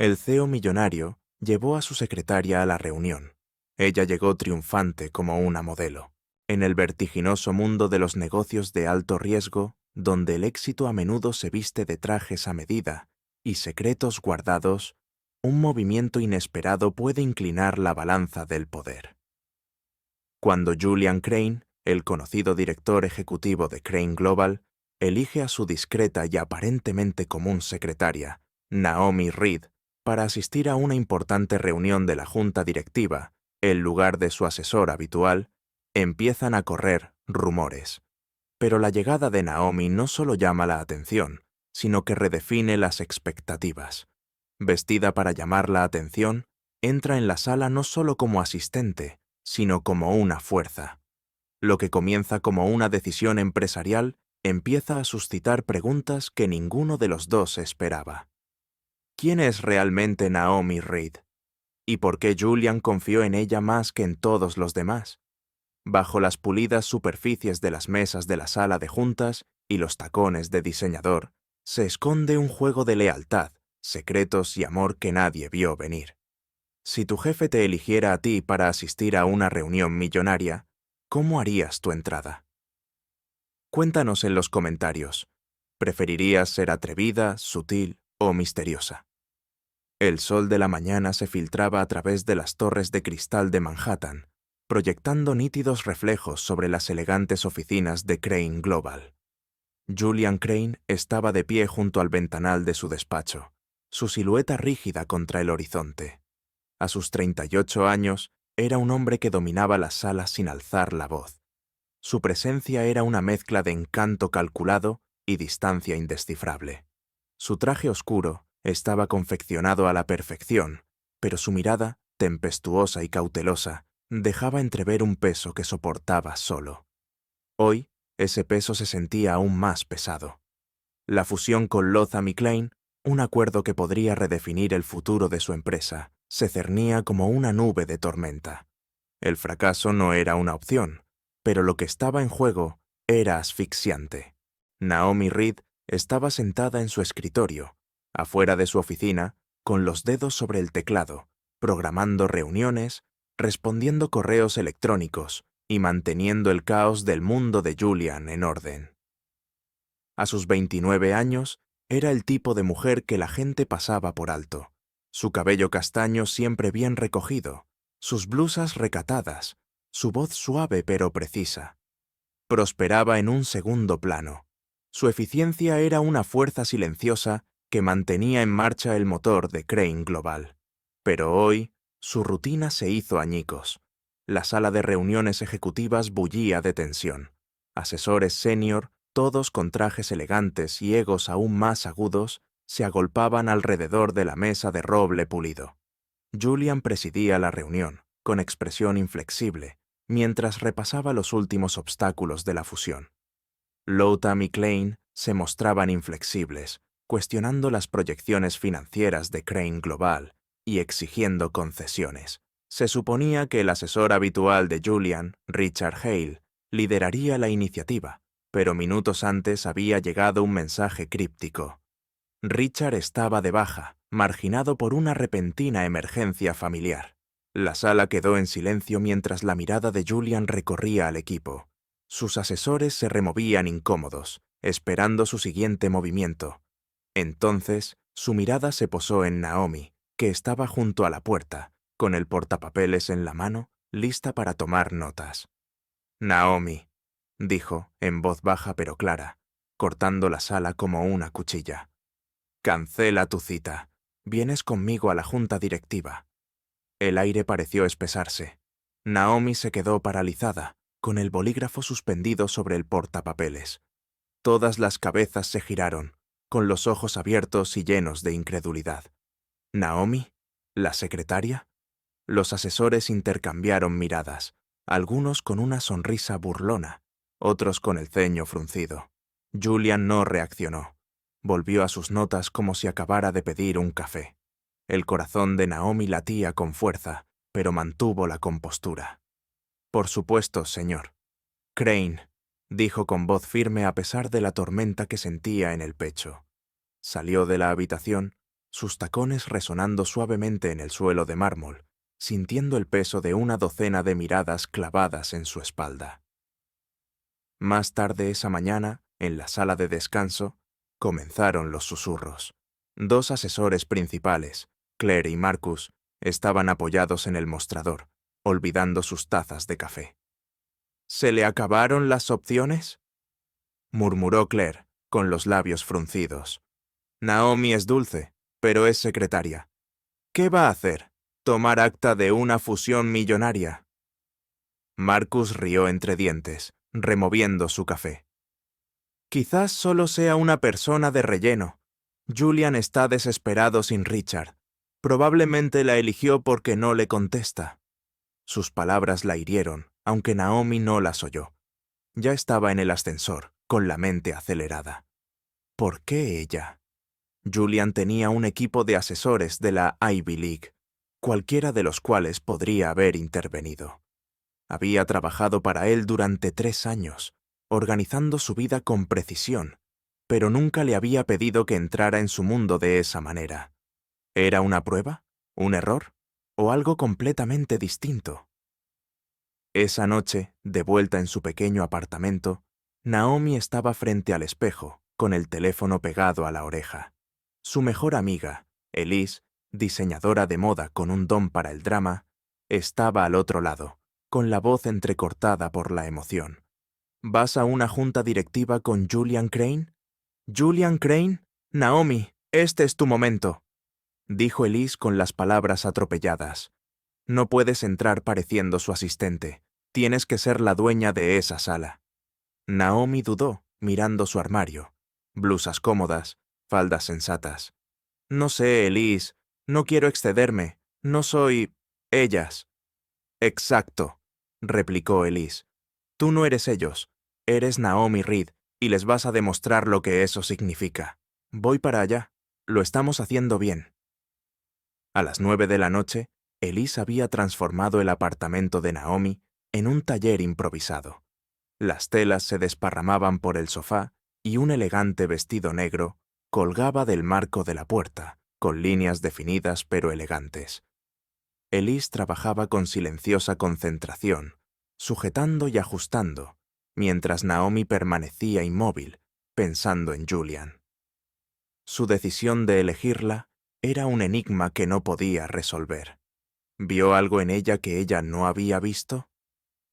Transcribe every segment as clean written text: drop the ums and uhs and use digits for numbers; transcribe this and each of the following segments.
El CEO millonario llevó a su secretaria a la reunión. Ella llegó triunfante como una modelo. En el vertiginoso mundo de los negocios de alto riesgo, donde el éxito a menudo se viste de trajes a medida y secretos guardados, un movimiento inesperado puede inclinar la balanza del poder. Cuando Julian Crane, el conocido director ejecutivo de Crane Global, elige a su discreta y aparentemente común secretaria, Naomi Reed, para asistir a una importante reunión de la junta directiva, en lugar de su asesor habitual, empiezan a correr rumores. Pero la llegada de Naomi no solo llama la atención, sino que redefine las expectativas. Vestida para llamar la atención, entra en la sala no solo como asistente, sino como una fuerza. Lo que comienza como una decisión empresarial empieza a suscitar preguntas que ninguno de los dos esperaba. ¿Quién es realmente Naomi Reed? ¿Y por qué Julian confió en ella más que en todos los demás? Bajo las pulidas superficies de las mesas de la sala de juntas y los tacones de diseñador, se esconde un juego de lealtad, secretos y amor que nadie vio venir. Si tu jefe te eligiera a ti para asistir a una reunión millonaria, ¿cómo harías tu entrada? Cuéntanos en los comentarios. ¿Preferirías ser atrevida, sutil o misteriosa? El sol de la mañana se filtraba a través de las torres de cristal de Manhattan, proyectando nítidos reflejos sobre las elegantes oficinas de Crane Global. Julian Crane estaba de pie junto al ventanal de su despacho, su silueta rígida contra el horizonte. A sus 38 años, era un hombre que dominaba las salas sin alzar la voz. Su presencia era una mezcla de encanto calculado y distancia indescifrable. Su traje oscuro estaba confeccionado a la perfección, pero su mirada, tempestuosa y cautelosa, dejaba entrever un peso que soportaba solo. Hoy, ese peso se sentía aún más pesado. La fusión con Lothar Klein, un acuerdo que podría redefinir el futuro de su empresa, se cernía como una nube de tormenta. El fracaso no era una opción, pero lo que estaba en juego era asfixiante. Naomi Reed estaba sentada en su escritorio, afuera de su oficina, con los dedos sobre el teclado, programando reuniones, respondiendo correos electrónicos y manteniendo el caos del mundo de Julian en orden. A sus 29 años, era el tipo de mujer que la gente pasaba por alto. Su cabello castaño siempre bien recogido, sus blusas recatadas, su voz suave pero precisa. Prosperaba en un segundo plano. Su eficiencia era una fuerza silenciosa que mantenía en marcha el motor de Crane Global. Pero hoy, su rutina se hizo añicos. La sala de reuniones ejecutivas bullía de tensión. Asesores senior, todos con trajes elegantes y egos aún más agudos, se agolpaban alrededor de la mesa de roble pulido. Julian presidía la reunión, con expresión inflexible, mientras repasaba los últimos obstáculos de la fusión. Lothar y Klein se mostraban inflexibles, cuestionando las proyecciones financieras de Crane Global y exigiendo concesiones. Se suponía que el asesor habitual de Julian, Richard Hale, lideraría la iniciativa, pero minutos antes había llegado un mensaje críptico. Richard estaba de baja, marginado por una repentina emergencia familiar. La sala quedó en silencio mientras la mirada de Julian recorría al equipo. Sus asesores se removían incómodos, esperando su siguiente movimiento. Entonces, su mirada se posó en Naomi, que estaba junto a la puerta, con el portapapeles en la mano, lista para tomar notas. «Naomi», dijo, en voz baja pero clara, cortando la sala como una cuchilla. «Cancela tu cita. Vienes conmigo a la junta directiva». El aire pareció espesarse. Naomi se quedó paralizada, con el bolígrafo suspendido sobre el portapapeles. Todas las cabezas se giraron, con los ojos abiertos y llenos de incredulidad. ¿Naomi? ¿La secretaria? Los asesores intercambiaron miradas, algunos con una sonrisa burlona, otros con el ceño fruncido. Julian no reaccionó. Volvió a sus notas como si acabara de pedir un café. El corazón de Naomi latía con fuerza, pero mantuvo la compostura. «Por supuesto, señor». «Crane», dijo con voz firme a pesar de la tormenta que sentía en el pecho. Salió de la habitación, sus tacones resonando suavemente en el suelo de mármol, sintiendo el peso de una docena de miradas clavadas en su espalda. Más tarde esa mañana, en la sala de descanso, comenzaron los susurros. Dos asesores principales, Claire y Marcus, estaban apoyados en el mostrador, olvidando sus tazas de café. ¿Se le acabaron las opciones?, murmuró Claire, con los labios fruncidos. Naomi es dulce, pero es secretaria. ¿Qué va a hacer? ¿Tomar acta de una fusión millonaria? Marcus rió entre dientes, removiendo su café. Quizás solo sea una persona de relleno. Julian está desesperado sin Richard. Probablemente la eligió porque no le contesta. Sus palabras la hirieron, aunque Naomi no las oyó. Ya estaba en el ascensor, con la mente acelerada. ¿Por qué ella? Julian tenía un equipo de asesores de la Ivy League, cualquiera de los cuales podría haber intervenido. Había trabajado para él durante 3 años, organizando su vida con precisión, pero nunca le había pedido que entrara en su mundo de esa manera. ¿Era una prueba? ¿Un error? ¿O algo completamente distinto? Esa noche, de vuelta en su pequeño apartamento, Naomi estaba frente al espejo, con el teléfono pegado a la oreja. Su mejor amiga, Elise, diseñadora de moda con un don para el drama, estaba al otro lado, con la voz entrecortada por la emoción. ¿Vas a una junta directiva con Julian Crane? ¿Julian Crane? Naomi, este es tu momento, dijo Elise con las palabras atropelladas. No puedes entrar pareciendo su asistente. Tienes que ser la dueña de esa sala. Naomi dudó, mirando su armario. Blusas cómodas, faldas sensatas. No sé, Elise, no quiero excederme. No soy... ellas. Exacto, replicó Elise. Tú no eres ellos. Eres Naomi Reed, y les vas a demostrar lo que eso significa. Voy para allá. Lo estamos haciendo bien. A las 9 de la noche, Elise había transformado el apartamento de Naomi en un taller improvisado. Las telas se desparramaban por el sofá y un elegante vestido negro colgaba del marco de la puerta, con líneas definidas pero elegantes. Elise trabajaba con silenciosa concentración, sujetando y ajustando, mientras Naomi permanecía inmóvil, pensando en Julian. Su decisión de elegirla era un enigma que no podía resolver. ¿Vio algo en ella que ella no había visto?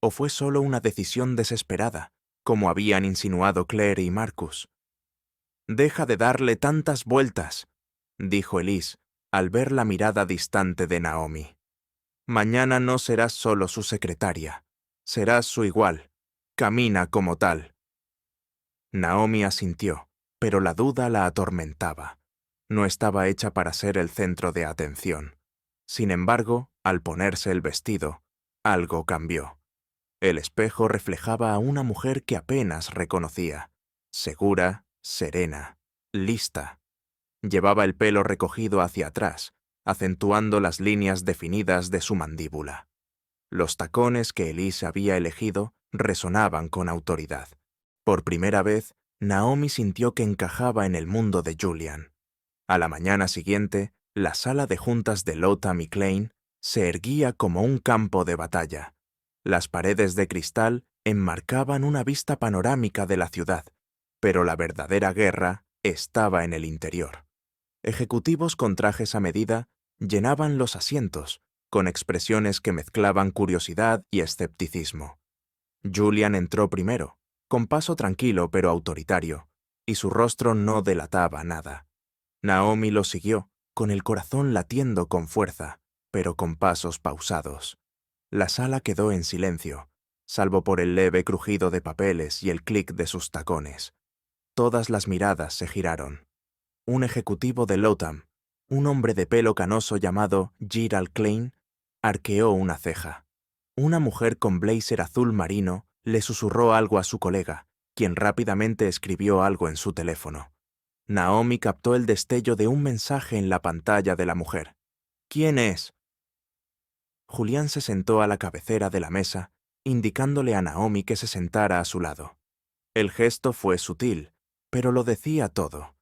¿O fue solo una decisión desesperada, como habían insinuado Claire y Marcus? «Deja de darle tantas vueltas», dijo Elise, al ver la mirada distante de Naomi. «Mañana no serás solo su secretaria, serás su igual. Camina como tal». Naomi asintió, pero la duda la atormentaba. No estaba hecha para ser el centro de atención. Sin embargo, al ponerse el vestido, algo cambió. El espejo reflejaba a una mujer que apenas reconocía, segura, serena, lista. Llevaba el pelo recogido hacia atrás, acentuando las líneas definidas de su mandíbula. Los tacones que Elise había elegido resonaban con autoridad. Por primera vez, Naomi sintió que encajaba en el mundo de Julian. A la mañana siguiente, la sala de juntas de Lotham y Klein se erguía como un campo de batalla. Las paredes de cristal enmarcaban una vista panorámica de la ciudad, pero la verdadera guerra estaba en el interior. Ejecutivos con trajes a medida llenaban los asientos, con expresiones que mezclaban curiosidad y escepticismo. Julian entró primero, con paso tranquilo pero autoritario, y su rostro no delataba nada. Naomi lo siguió, con el corazón latiendo con fuerza, pero con pasos pausados. La sala quedó en silencio, salvo por el leve crujido de papeles y el clic de sus tacones. Todas las miradas se giraron. Un ejecutivo de Lotham, un hombre de pelo canoso llamado Gerald Klein, arqueó una ceja. Una mujer con blazer azul marino le susurró algo a su colega, quien rápidamente escribió algo en su teléfono. Naomi captó el destello de un mensaje en la pantalla de la mujer. «¿Quién es?» Julián se sentó a la cabecera de la mesa, indicándole a Naomi que se sentara a su lado. El gesto fue sutil, pero lo decía todo.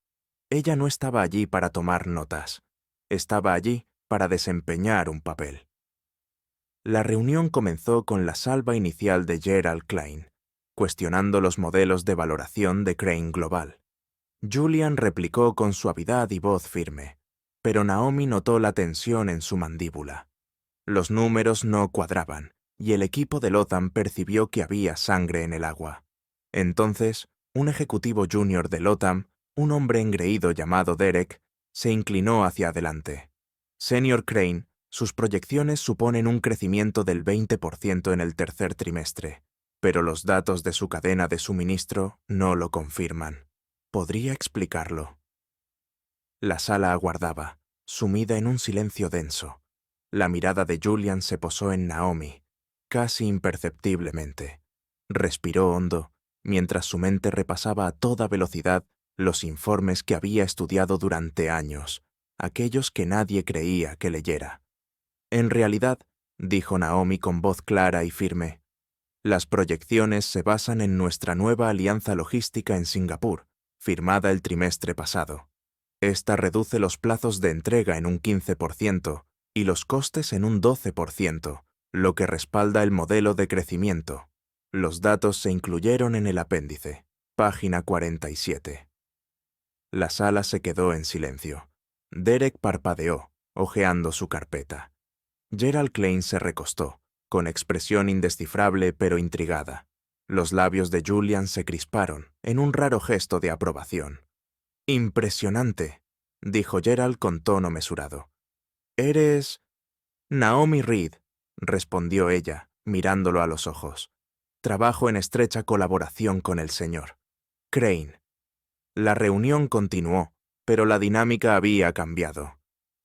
Ella no estaba allí para tomar notas. Estaba allí para desempeñar un papel. La reunión comenzó con la salva inicial de Gerald Klein, cuestionando los modelos de valoración de Crane Global. Julian replicó con suavidad y voz firme, pero Naomi notó la tensión en su mandíbula. Los números no cuadraban, y el equipo de Lotham percibió que había sangre en el agua. Entonces, un ejecutivo junior de Lotham, un hombre engreído llamado Derek, se inclinó hacia adelante. Senior Crane, sus proyecciones suponen un crecimiento del 20% en el tercer trimestre, pero los datos de su cadena de suministro no lo confirman. ¿Podría explicarlo? La sala aguardaba, sumida en un silencio denso. La mirada de Julian se posó en Naomi, casi imperceptiblemente. Respiró hondo, mientras su mente repasaba a toda velocidad los informes que había estudiado durante años, aquellos que nadie creía que leyera. En realidad, dijo Naomi con voz clara y firme, las proyecciones se basan en nuestra nueva alianza logística en Singapur, firmada el trimestre pasado. Esta reduce los plazos de entrega en un 15% y los costes en un 12%, lo que respalda el modelo de crecimiento. Los datos se incluyeron en el apéndice, página 47. La sala se quedó en silencio. Derek parpadeó, hojeando su carpeta. Gerald Klein se recostó, con expresión indescifrable pero intrigada. Los labios de Julian se crisparon, en un raro gesto de aprobación. «Impresionante», dijo Gerald con tono mesurado. «Eres...» «Naomi Reed», respondió ella, mirándolo a los ojos. «Trabajo en estrecha colaboración con el señor Crane». La reunión continuó, pero la dinámica había cambiado.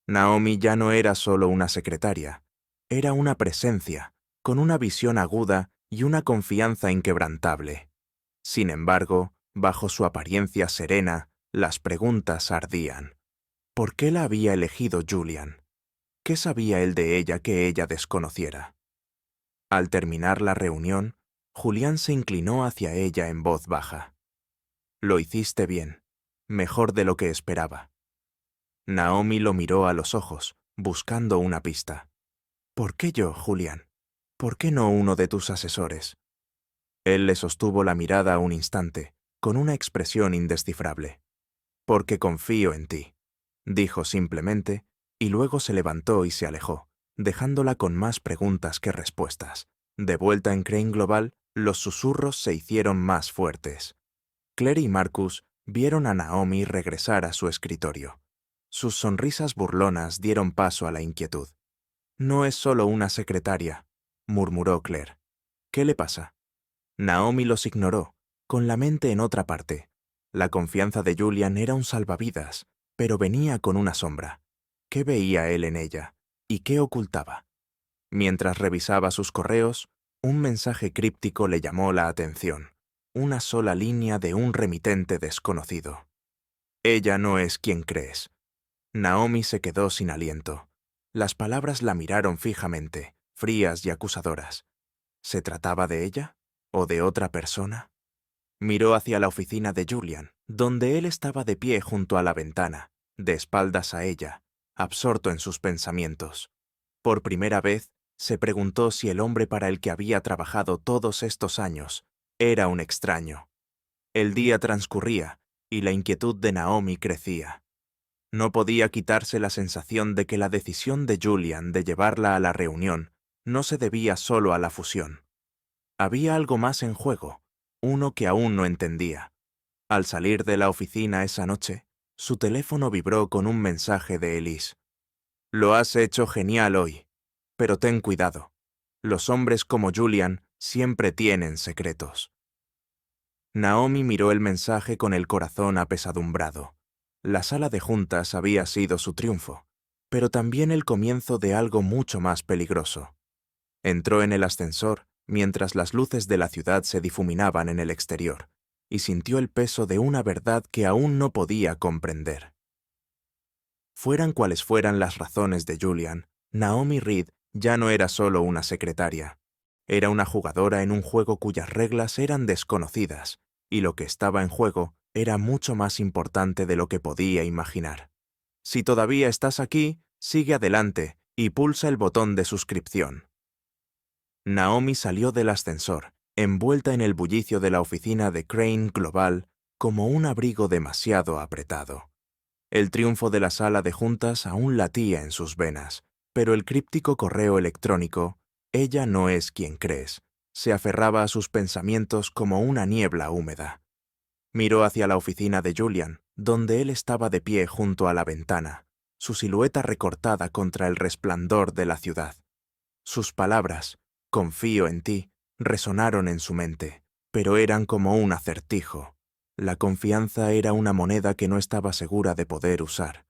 Naomi ya no era solo una secretaria, era una presencia, con una visión aguda y una confianza inquebrantable. Sin embargo, bajo su apariencia serena, las preguntas ardían. ¿Por qué la había elegido Julian? ¿Qué sabía él de ella que ella desconociera? Al terminar la reunión, Julián se inclinó hacia ella en voz baja. «Lo hiciste bien, mejor de lo que esperaba». Naomi lo miró a los ojos, buscando una pista. «¿Por qué yo, Julián? ¿Por qué no uno de tus asesores?» Él le sostuvo la mirada un instante, con una expresión indescifrable. «Porque confío en ti», dijo simplemente, y luego se levantó y se alejó, dejándola con más preguntas que respuestas. De vuelta en Crane Global, los susurros se hicieron más fuertes. Claire y Marcus vieron a Naomi regresar a su escritorio. Sus sonrisas burlonas dieron paso a la inquietud. «No es solo una secretaria», murmuró Claire. «¿Qué le pasa?» Naomi los ignoró, con la mente en otra parte. La confianza de Julian era un salvavidas, pero venía con una sombra. ¿Qué veía él en ella? ¿Y qué ocultaba? Mientras revisaba sus correos, un mensaje críptico le llamó la atención. Una sola línea de un remitente desconocido. «Ella no es quien crees». Naomi se quedó sin aliento. Las palabras la miraron fijamente, frías y acusadoras. ¿Se trataba de ella? ¿O de otra persona? Miró hacia la oficina de Julian, donde él estaba de pie junto a la ventana, de espaldas a ella, absorto en sus pensamientos. Por primera vez, se preguntó si el hombre para el que había trabajado todos estos años era un extraño. El día transcurría, y la inquietud de Naomi crecía. No podía quitarse la sensación de que la decisión de Julian de llevarla a la reunión no se debía solo a la fusión. Había algo más en juego, uno que aún no entendía. Al salir de la oficina esa noche, su teléfono vibró con un mensaje de Elise. «Lo has hecho genial hoy, pero ten cuidado. Los hombres como Julian siempre tienen secretos». Naomi miró el mensaje con el corazón apesadumbrado. La sala de juntas había sido su triunfo, pero también el comienzo de algo mucho más peligroso. Entró en el ascensor mientras las luces de la ciudad se difuminaban en el exterior, y sintió el peso de una verdad que aún no podía comprender. Fueran cuales fueran las razones de Julian, Naomi Reed ya no era solo una secretaria. Era una jugadora en un juego cuyas reglas eran desconocidas, y lo que estaba en juego era mucho más importante de lo que podía imaginar. Si todavía estás aquí, sigue adelante y pulsa el botón de suscripción. Naomi salió del ascensor, envuelta en el bullicio de la oficina de Crane Global como un abrigo demasiado apretado. El triunfo de la sala de juntas aún latía en sus venas, pero el críptico correo electrónico, «Ella no es quien crees», se aferraba a sus pensamientos como una niebla húmeda. Miró hacia la oficina de Julian, donde él estaba de pie junto a la ventana, su silueta recortada contra el resplandor de la ciudad. Sus palabras, «confío en ti», resonaron en su mente, pero eran como un acertijo. La confianza era una moneda que no estaba segura de poder usar.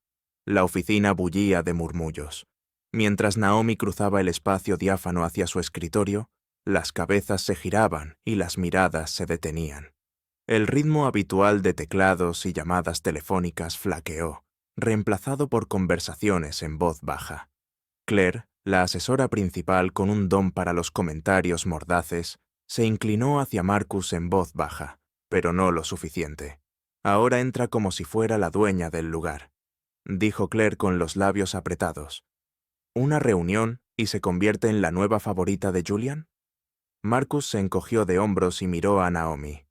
La oficina bullía de murmullos. Mientras Naomi cruzaba el espacio diáfano hacia su escritorio, las cabezas se giraban y las miradas se detenían. El ritmo habitual de teclados y llamadas telefónicas flaqueó, reemplazado por conversaciones en voz baja. Claire, la asesora principal con un don para los comentarios mordaces, se inclinó hacia Marcus en voz baja, pero no lo suficiente. «Ahora entra como si fuera la dueña del lugar», dijo Claire con los labios apretados. «¿Una reunión y se convierte en la nueva favorita de Julian?» Marcus se encogió de hombros y miró a Naomi.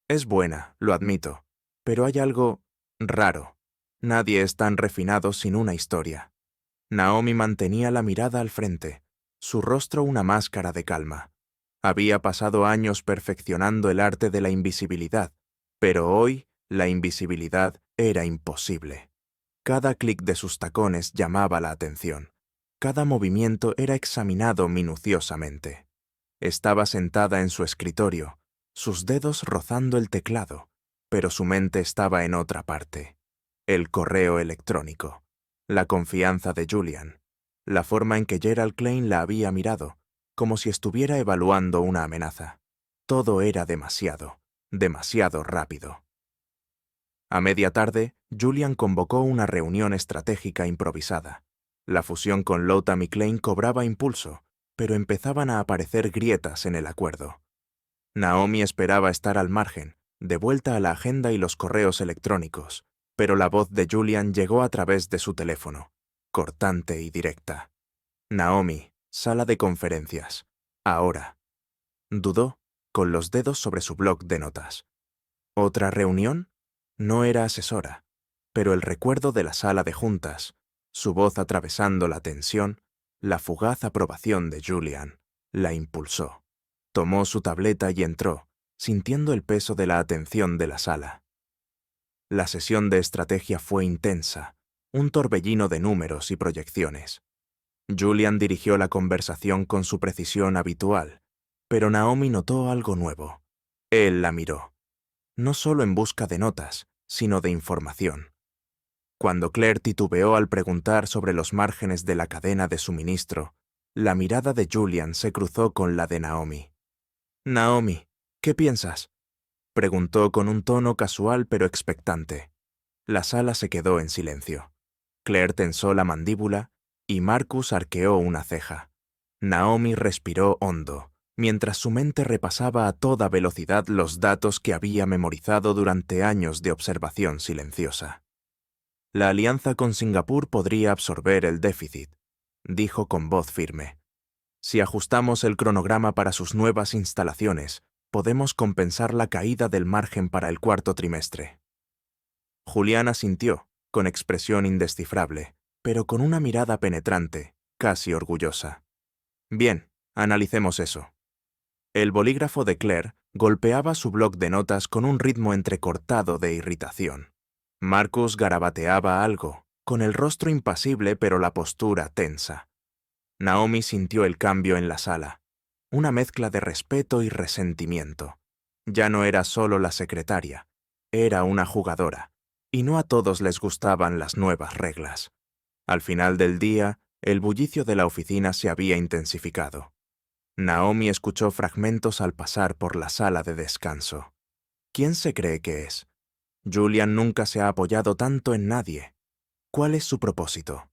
«Es buena, lo admito, pero hay algo raro. Nadie es tan refinado sin una historia». Naomi mantenía la mirada al frente, su rostro una máscara de calma. Había pasado años perfeccionando el arte de la invisibilidad, pero hoy la invisibilidad era imposible. Cada clic de sus tacones llamaba la atención. Cada movimiento era examinado minuciosamente. Estaba sentada en su escritorio, sus dedos rozando el teclado, pero su mente estaba en otra parte. El correo electrónico. La confianza de Julian, la forma en que Gerald Klein la había mirado, como si estuviera evaluando una amenaza. Todo era demasiado rápido. A media tarde, Julian convocó una reunión estratégica improvisada. La fusión con Lotham y Klein cobraba impulso, pero empezaban a aparecer grietas en el acuerdo. Naomi esperaba estar al margen, de vuelta a la agenda y los correos electrónicos, pero la voz de Julian llegó a través de su teléfono, cortante y directa. «Naomi, sala de conferencias. Ahora». Dudó, con los dedos sobre su bloc de notas. ¿Otra reunión? No era asesora, pero el recuerdo de la sala de juntas, su voz atravesando la tensión, la fugaz aprobación de Julian, la impulsó. Tomó su tableta y entró, sintiendo el peso de la atención de la sala. La sesión de estrategia fue intensa, un torbellino de números y proyecciones. Julian dirigió la conversación con su precisión habitual, pero Naomi notó algo nuevo. Él la miró, no solo en busca de notas, sino de información. Cuando Claire titubeó al preguntar sobre los márgenes de la cadena de suministro, la mirada de Julian se cruzó con la de Naomi. «Naomi, ¿qué piensas?», preguntó con un tono casual pero expectante. La sala se quedó en silencio. Claire tensó la mandíbula y Marcus arqueó una ceja. Naomi respiró hondo, mientras su mente repasaba a toda velocidad los datos que había memorizado durante años de observación silenciosa. «La alianza con Singapur podría absorber el déficit», dijo con voz firme. «Si ajustamos el cronograma para sus nuevas instalaciones, podemos compensar la caída del margen para el cuarto trimestre». Julián asintió, con expresión indescifrable, pero con una mirada penetrante, casi orgullosa. «Bien, analicemos eso». El bolígrafo de Claire golpeaba su bloc de notas con un ritmo entrecortado de irritación. Marcus garabateaba algo, con el rostro impasible pero la postura tensa. Naomi sintió el cambio en la sala, una mezcla de respeto y resentimiento. Ya no era solo la secretaria, era una jugadora, y no a todos les gustaban las nuevas reglas. Al final del día, el bullicio de la oficina se había intensificado. Naomi escuchó fragmentos al pasar por la sala de descanso. ¿Quién se cree que es? Julian nunca se ha apoyado tanto en nadie. ¿Cuál es su propósito?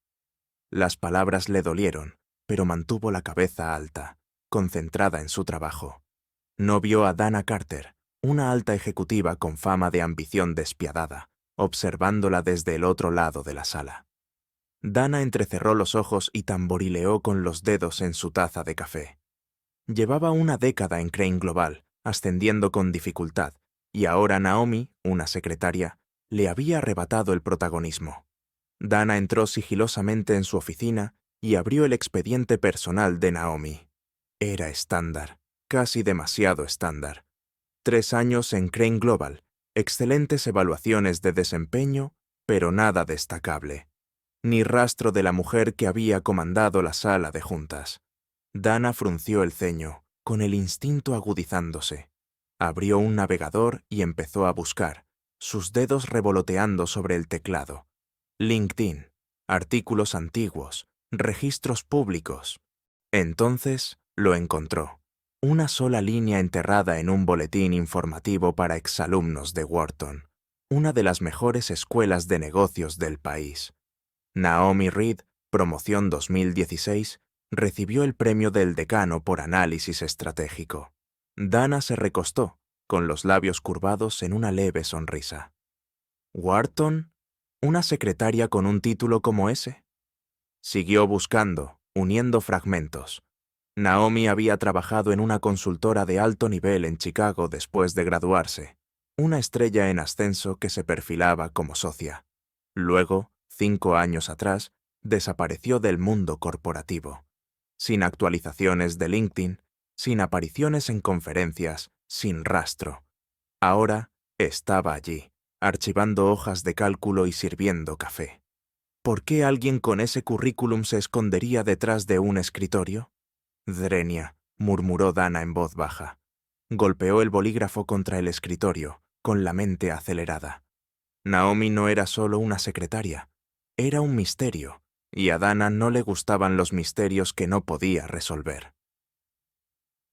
Las palabras le dolieron, pero mantuvo la cabeza alta, concentrada en su trabajo. No vio a Dana Carter, una alta ejecutiva con fama de ambición despiadada, observándola desde el otro lado de la sala. Dana entrecerró los ojos y tamborileó con los dedos en su taza de café. Llevaba una década en Crane Global, ascendiendo con dificultad, y ahora Naomi, una secretaria, le había arrebatado el protagonismo. Dana entró sigilosamente en su oficina y abrió el expediente personal de Naomi. Era estándar, casi demasiado estándar. 3 años en Crane Global, excelentes evaluaciones de desempeño, pero nada destacable. Ni rastro de la mujer que había comandado la sala de juntas. Dana frunció el ceño, con el instinto agudizándose. Abrió un navegador y empezó a buscar, sus dedos revoloteando sobre el teclado. LinkedIn, artículos antiguos, registros públicos. Entonces lo encontró. Una sola línea enterrada en un boletín informativo para exalumnos de Wharton, una de las mejores escuelas de negocios del país. Naomi Reed, promoción 2016, recibió el premio del decano por análisis estratégico. Dana se recostó, con los labios curvados en una leve sonrisa. ¿Wharton? ¿Una secretaria con un título como ese? Siguió buscando, uniendo fragmentos. Naomi había trabajado en una consultora de alto nivel en Chicago después de graduarse, una estrella en ascenso que se perfilaba como socia. Luego, 5 años atrás, desapareció del mundo corporativo. Sin actualizaciones de LinkedIn, sin apariciones en conferencias, sin rastro. Ahora estaba allí, archivando hojas de cálculo y sirviendo café. ¿Por qué alguien con ese currículum se escondería detrás de un escritorio? Drenia, murmuró Dana en voz baja. Golpeó el bolígrafo contra el escritorio, con la mente acelerada. Naomi no era solo una secretaria, era un misterio, y a Dana no le gustaban los misterios que no podía resolver.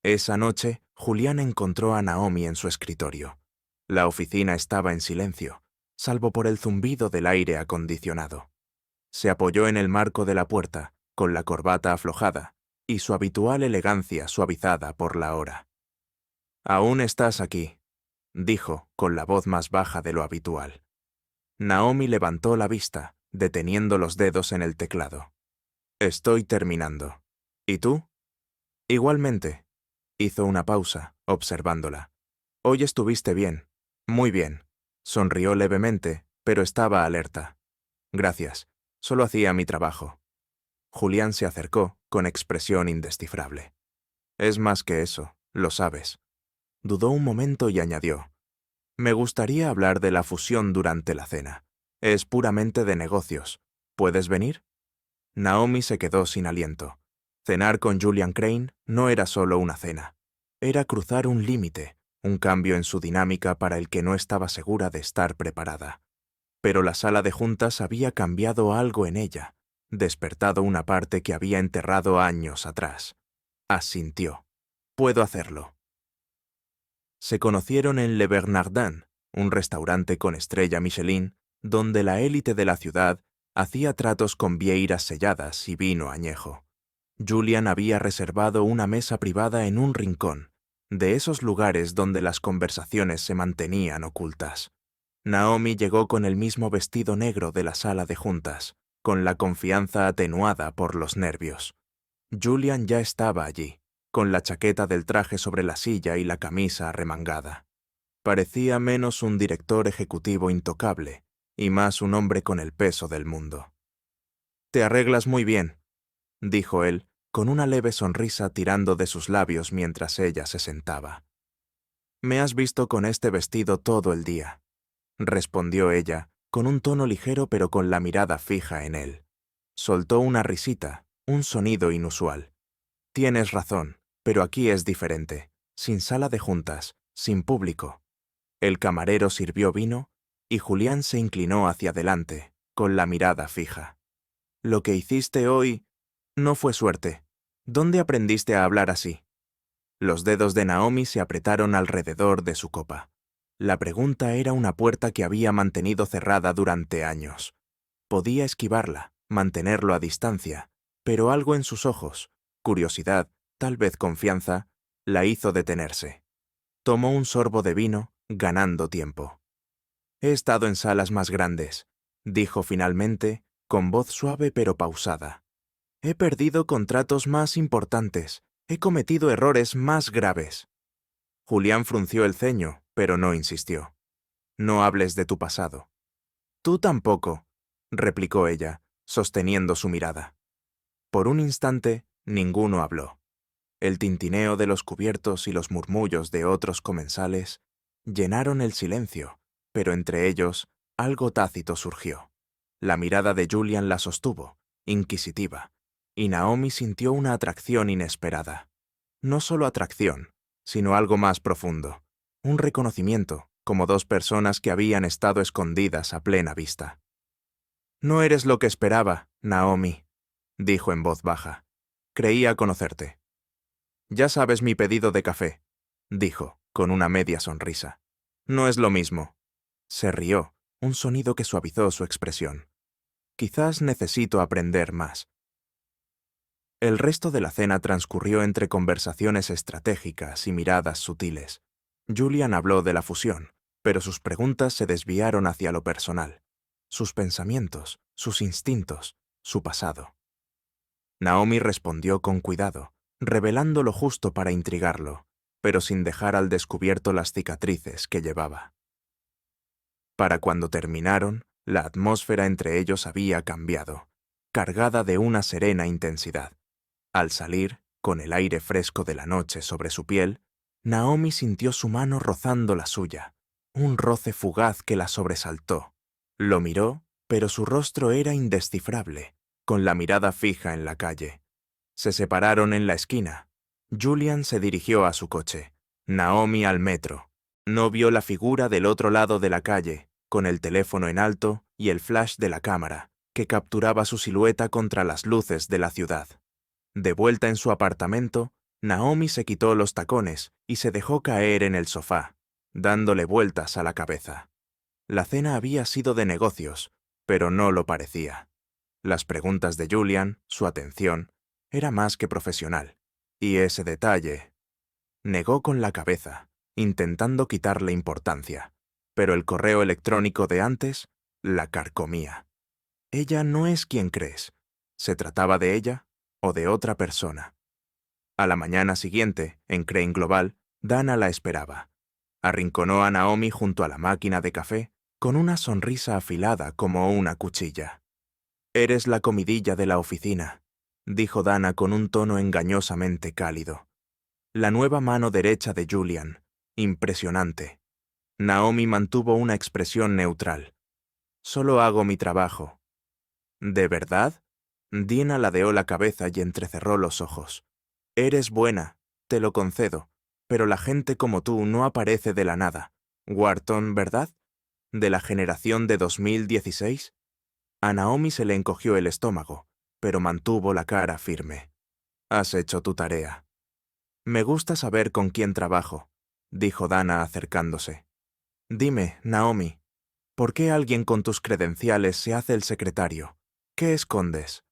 Esa noche, Julián encontró a Naomi en su escritorio. La oficina estaba en silencio, salvo por el zumbido del aire acondicionado. Se apoyó en el marco de la puerta, con la corbata aflojada, y su habitual elegancia suavizada por la hora. «Aún estás aquí», dijo, con la voz más baja de lo habitual. Naomi levantó la vista, deteniendo los dedos en el teclado. «Estoy terminando. ¿Y tú?» «Igualmente». Hizo una pausa, observándola. «Hoy estuviste bien. Muy bien». Sonrió levemente, pero estaba alerta. «Gracias. Solo hacía mi trabajo». Julián se acercó, con expresión indescifrable. «Es más que eso, lo sabes». Dudó un momento y añadió. «Me gustaría hablar de la fusión durante la cena. Es puramente de negocios. ¿Puedes venir?» Naomi se quedó sin aliento. Cenar con Julian Crane no era solo una cena. Era cruzar un límite, un cambio en su dinámica para el que no estaba segura de estar preparada. Pero la sala de juntas había cambiado algo en ella, despertado una parte que había enterrado años atrás. Asintió. «Puedo hacerlo». Se conocieron en Le Bernardin, un restaurante con estrella Michelin, donde la élite de la ciudad hacía tratos con vieiras selladas y vino añejo. Julian había reservado una mesa privada en un rincón, de esos lugares donde las conversaciones se mantenían ocultas. Naomi llegó con el mismo vestido negro de la sala de juntas, con la confianza atenuada por los nervios. Julian ya estaba allí, con la chaqueta del traje sobre la silla y la camisa arremangada. Parecía menos un director ejecutivo intocable y más un hombre con el peso del mundo. «Te arreglas muy bien», dijo él, con una leve sonrisa tirando de sus labios mientras ella se sentaba. «Me has visto con este vestido todo el día», respondió ella, con un tono ligero pero con la mirada fija en él. Soltó una risita, un sonido inusual. «Tienes razón, pero aquí es diferente, sin sala de juntas, sin público». El camarero sirvió vino y Julián se inclinó hacia adelante, con la mirada fija. «Lo que hiciste hoy no fue suerte. ¿Dónde aprendiste a hablar así?» Los dedos de Naomi se apretaron alrededor de su copa. La pregunta era una puerta que había mantenido cerrada durante años. Podía esquivarla, mantenerlo a distancia, pero algo en sus ojos, curiosidad, tal vez confianza, la hizo detenerse. Tomó un sorbo de vino, ganando tiempo. «He estado en salas más grandes», dijo finalmente, con voz suave pero pausada. He perdido contratos más importantes. He cometido errores más graves. Julián frunció el ceño, pero no insistió. No hables de tu pasado. Tú tampoco, replicó ella, sosteniendo su mirada. Por un instante, ninguno habló. El tintineo de los cubiertos y los murmullos de otros comensales llenaron el silencio, pero entre ellos algo tácito surgió. La mirada de Julián la sostuvo, inquisitiva, y Naomi sintió una atracción inesperada. No solo atracción, sino algo más profundo, un reconocimiento, como dos personas que habían estado escondidas a plena vista. No eres lo que esperaba, Naomi, dijo en voz baja. Creía conocerte. Ya sabes mi pedido de café, dijo, con una media sonrisa. No es lo mismo. Se rió, un sonido que suavizó su expresión. Quizás necesito aprender más. El resto de la cena transcurrió entre conversaciones estratégicas y miradas sutiles. Julián habló de la fusión, pero sus preguntas se desviaron hacia lo personal. Sus pensamientos, sus instintos, su pasado. Naomi respondió con cuidado, revelando lo justo para intrigarlo, pero sin dejar al descubierto las cicatrices que llevaba. Para cuando terminaron, la atmósfera entre ellos había cambiado, cargada de una serena intensidad. Al salir, con el aire fresco de la noche sobre su piel, Naomi sintió su mano rozando la suya, un roce fugaz que la sobresaltó. Lo miró, pero su rostro era indescifrable, con la mirada fija en la calle. Se separaron en la esquina. Julián se dirigió a su coche, Naomi al metro. No vio la figura del otro lado de la calle, con el teléfono en alto y el flash de la cámara, que capturaba su silueta contra las luces de la ciudad. De vuelta en su apartamento, Naomi se quitó los tacones y se dejó caer en el sofá, dándole vueltas a la cabeza. La cena había sido de negocios, pero no lo parecía. Las preguntas de Julián, su atención, era más que profesional. Y ese detalle... Negó con la cabeza, intentando quitarle importancia, pero el correo electrónico de antes la carcomía. Ella no es quien crees. ¿Se trataba de ella o de otra persona? A la mañana siguiente, en Crane Global, Dana la esperaba. Arrinconó a Naomi junto a la máquina de café, con una sonrisa afilada como una cuchilla. «Eres la comidilla de la oficina», dijo Dana con un tono engañosamente cálido. La nueva mano derecha de Julián, impresionante. Naomi mantuvo una expresión neutral. «Solo hago mi trabajo». «¿De verdad?» Dina ladeó la cabeza y entrecerró los ojos. «Eres buena, te lo concedo, pero la gente como tú no aparece de la nada. Wharton, ¿verdad? ¿De la generación de 2016? A Naomi se le encogió el estómago, pero mantuvo la cara firme. «Has hecho tu tarea». «Me gusta saber con quién trabajo», dijo Dana acercándose. «Dime, Naomi, ¿por qué alguien con tus credenciales se hace el secretario? ¿Qué escondes?»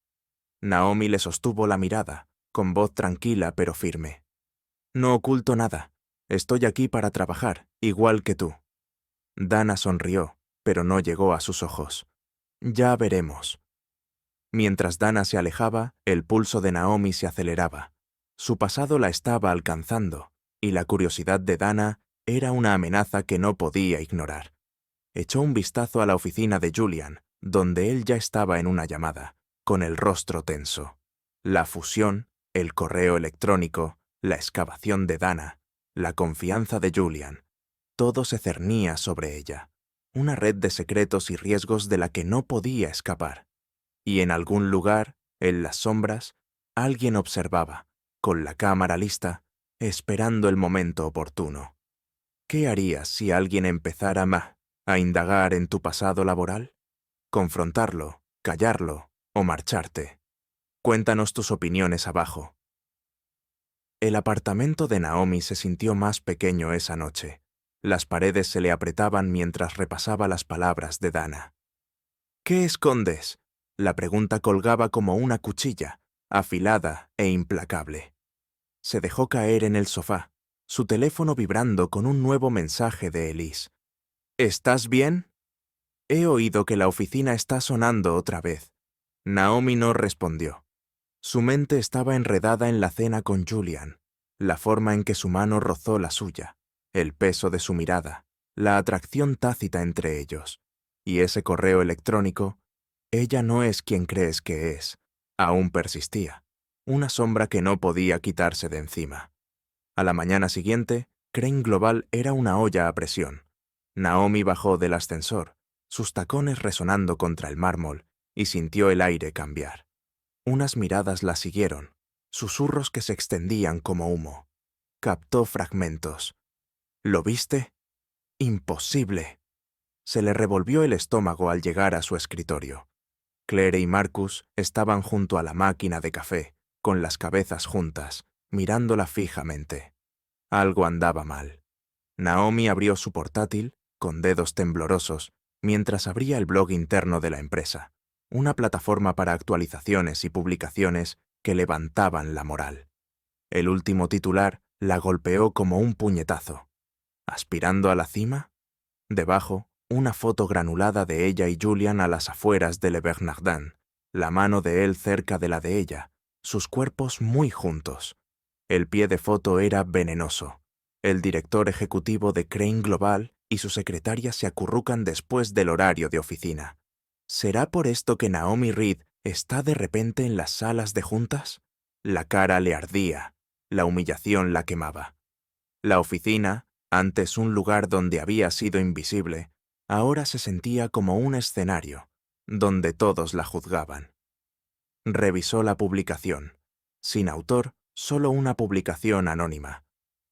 Naomi le sostuvo la mirada, con voz tranquila pero firme. «No oculto nada. Estoy aquí para trabajar, igual que tú». Dana sonrió, pero no llegó a sus ojos. «Ya veremos». Mientras Dana se alejaba, el pulso de Naomi se aceleraba. Su pasado la estaba alcanzando, y la curiosidad de Dana era una amenaza que no podía ignorar. Echó un vistazo a la oficina de Julián, donde él ya estaba en una llamada, con el rostro tenso. La fusión, el correo electrónico, la excavación de Dana, la confianza de Julián, todo se cernía sobre ella. Una red de secretos y riesgos de la que no podía escapar. Y en algún lugar, en las sombras, alguien observaba, con la cámara lista, esperando el momento oportuno. ¿Qué harías si alguien empezara a indagar en tu pasado laboral? ¿Confrontarlo, callarlo o marcharte? Cuéntanos tus opiniones abajo. El apartamento de Naomi se sintió más pequeño esa noche. Las paredes se le apretaban mientras repasaba las palabras de Dana. «¿Qué escondes?» La pregunta colgaba como una cuchilla, afilada e implacable. Se dejó caer en el sofá, su teléfono vibrando con un nuevo mensaje de Elise. «¿Estás bien? He oído que la oficina está sonando otra vez. Naomi no respondió. Su mente estaba enredada en la cena con Julian, la forma en que su mano rozó la suya, el peso de su mirada, la atracción tácita entre ellos. Y ese correo electrónico, ella no es quien crees que es, aún persistía, una sombra que no podía quitarse de encima. A la mañana siguiente, Crane Global era una olla a presión. Naomi bajó del ascensor, sus tacones resonando contra el mármol, y sintió el aire cambiar. Unas miradas la siguieron, susurros que se extendían como humo. Captó fragmentos. ¿Lo viste? Imposible. Se le revolvió el estómago al llegar a su escritorio. Claire y Marcus estaban junto a la máquina de café, con las cabezas juntas, mirándola fijamente. Algo andaba mal. Naomi abrió su portátil, con dedos temblorosos, mientras abría el blog interno de la empresa, una plataforma para actualizaciones y publicaciones que levantaban la moral. El último titular la golpeó como un puñetazo. ¿Aspirando a la cima? Debajo, una foto granulada de ella y Julian a las afueras de Le Bernardin, la mano de él cerca de la de ella, sus cuerpos muy juntos. El pie de foto era venenoso. El director ejecutivo de Crane Global y su secretaria se acurrucan después del horario de oficina. ¿Será por esto que Naomi Reed está de repente en las salas de juntas? La cara le ardía, la humillación la quemaba. La oficina, antes un lugar donde había sido invisible, ahora se sentía como un escenario, donde todos la juzgaban. Revisó la publicación. Sin autor, solo una publicación anónima.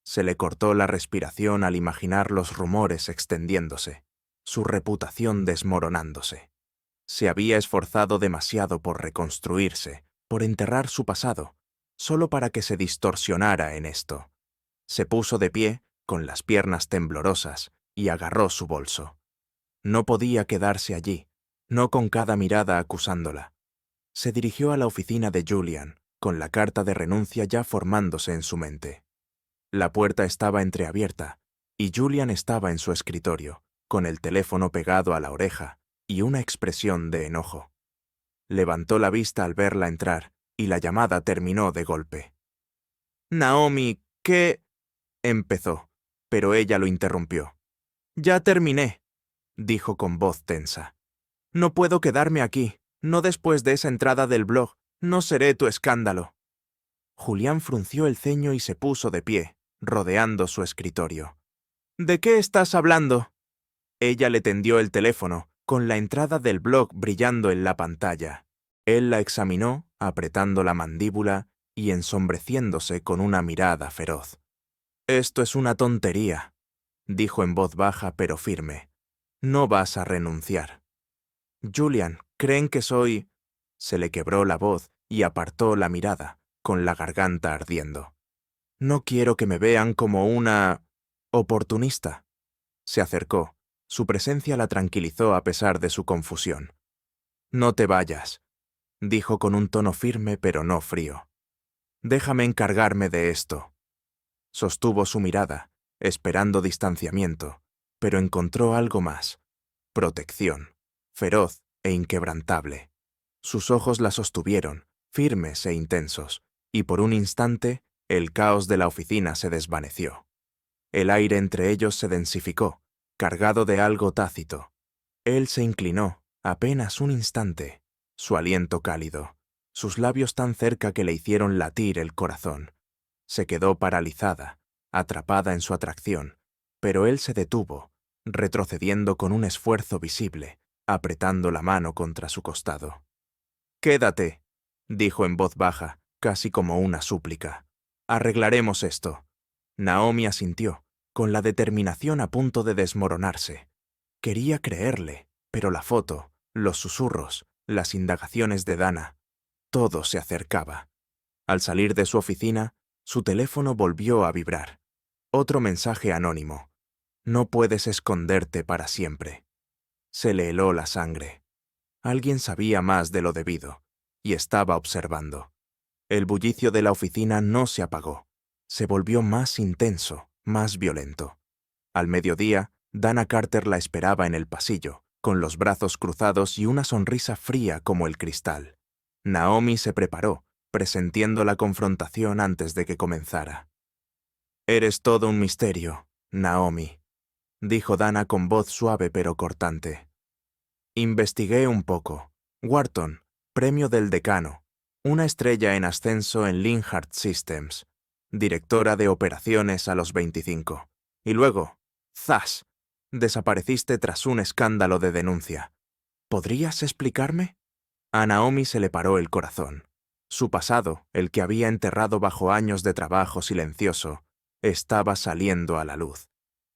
Se le cortó la respiración al imaginar los rumores extendiéndose, su reputación desmoronándose. Se había esforzado demasiado por reconstruirse, por enterrar su pasado, solo para que se distorsionara en esto. Se puso de pie, con las piernas temblorosas, y agarró su bolso. No podía quedarse allí, no con cada mirada acusándola. Se dirigió a la oficina de Julian, con la carta de renuncia ya formándose en su mente. La puerta estaba entreabierta, y Julian estaba en su escritorio, con el teléfono pegado a la oreja y una expresión de enojo. Levantó la vista al verla entrar, y la llamada terminó de golpe. «Naomi, ¿qué...?» empezó, pero ella lo interrumpió. «Ya terminé», dijo con voz tensa. «No puedo quedarme aquí, no después de esa entrada del blog, no seré tu escándalo». Julián frunció el ceño y se puso de pie, rodeando su escritorio. «¿De qué estás hablando?» Ella le tendió el teléfono, con la entrada del blog brillando en la pantalla. Él la examinó, apretando la mandíbula y ensombreciéndose con una mirada feroz. «Esto es una tontería», dijo en voz baja pero firme. «No vas a renunciar». «Julian, ¿creen que soy...?» Se le quebró la voz y apartó la mirada, con la garganta ardiendo. «No quiero que me vean como una... oportunista». Se acercó. Su presencia la tranquilizó a pesar de su confusión. «No te vayas», dijo con un tono firme pero no frío. «Déjame encargarme de esto». Sostuvo su mirada, esperando distanciamiento, pero encontró algo más. Protección, feroz e inquebrantable. Sus ojos la sostuvieron, firmes e intensos, y por un instante el caos de la oficina se desvaneció. El aire entre ellos se densificó, cargado de algo tácito. Él se inclinó, apenas un instante, su aliento cálido, sus labios tan cerca que le hicieron latir el corazón. Se quedó paralizada, atrapada en su atracción, pero él se detuvo, retrocediendo con un esfuerzo visible, apretando la mano contra su costado. «Quédate», dijo en voz baja, casi como una súplica. «Arreglaremos esto». Naomi asintió, con la determinación a punto de desmoronarse. Quería creerle, pero la foto, los susurros, las indagaciones de Dana, todo se acercaba. Al salir de su oficina, su teléfono volvió a vibrar. Otro mensaje anónimo. «No puedes esconderte para siempre». Se le heló la sangre. Alguien sabía más de lo debido, y estaba observando. El bullicio de la oficina no se apagó. Se volvió más intenso, más violento. Al mediodía, Dana Carter la esperaba en el pasillo, con los brazos cruzados y una sonrisa fría como el cristal. Naomi se preparó, presintiendo la confrontación antes de que comenzara. «Eres todo un misterio, Naomi», dijo Dana con voz suave pero cortante. «Investigué un poco. Wharton, premio del decano, una estrella en ascenso en Linhart Systems, directora de operaciones a los 25. Y luego, ¡zas!, desapareciste tras un escándalo de denuncia. ¿Podrías explicarme?» A Naomi se le paró el corazón. Su pasado, el que había enterrado bajo años de trabajo silencioso, estaba saliendo a la luz.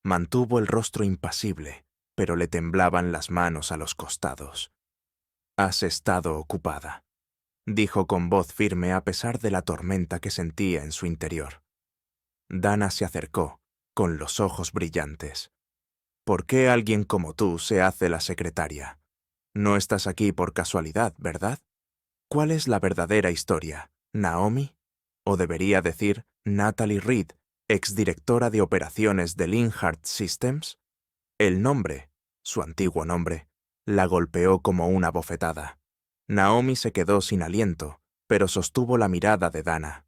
Mantuvo el rostro impasible, pero le temblaban las manos a los costados. «Has estado ocupada», dijo con voz firme a pesar de la tormenta que sentía en su interior. Dana se acercó, con los ojos brillantes. «¿Por qué alguien como tú se hace la secretaria? No estás aquí por casualidad, ¿verdad? ¿Cuál es la verdadera historia? ¿Naomi? ¿O debería decir Natalie Reed, exdirectora de operaciones de Linhart Systems?» El nombre, su antiguo nombre, la golpeó como una bofetada. Naomi se quedó sin aliento, pero sostuvo la mirada de Dana.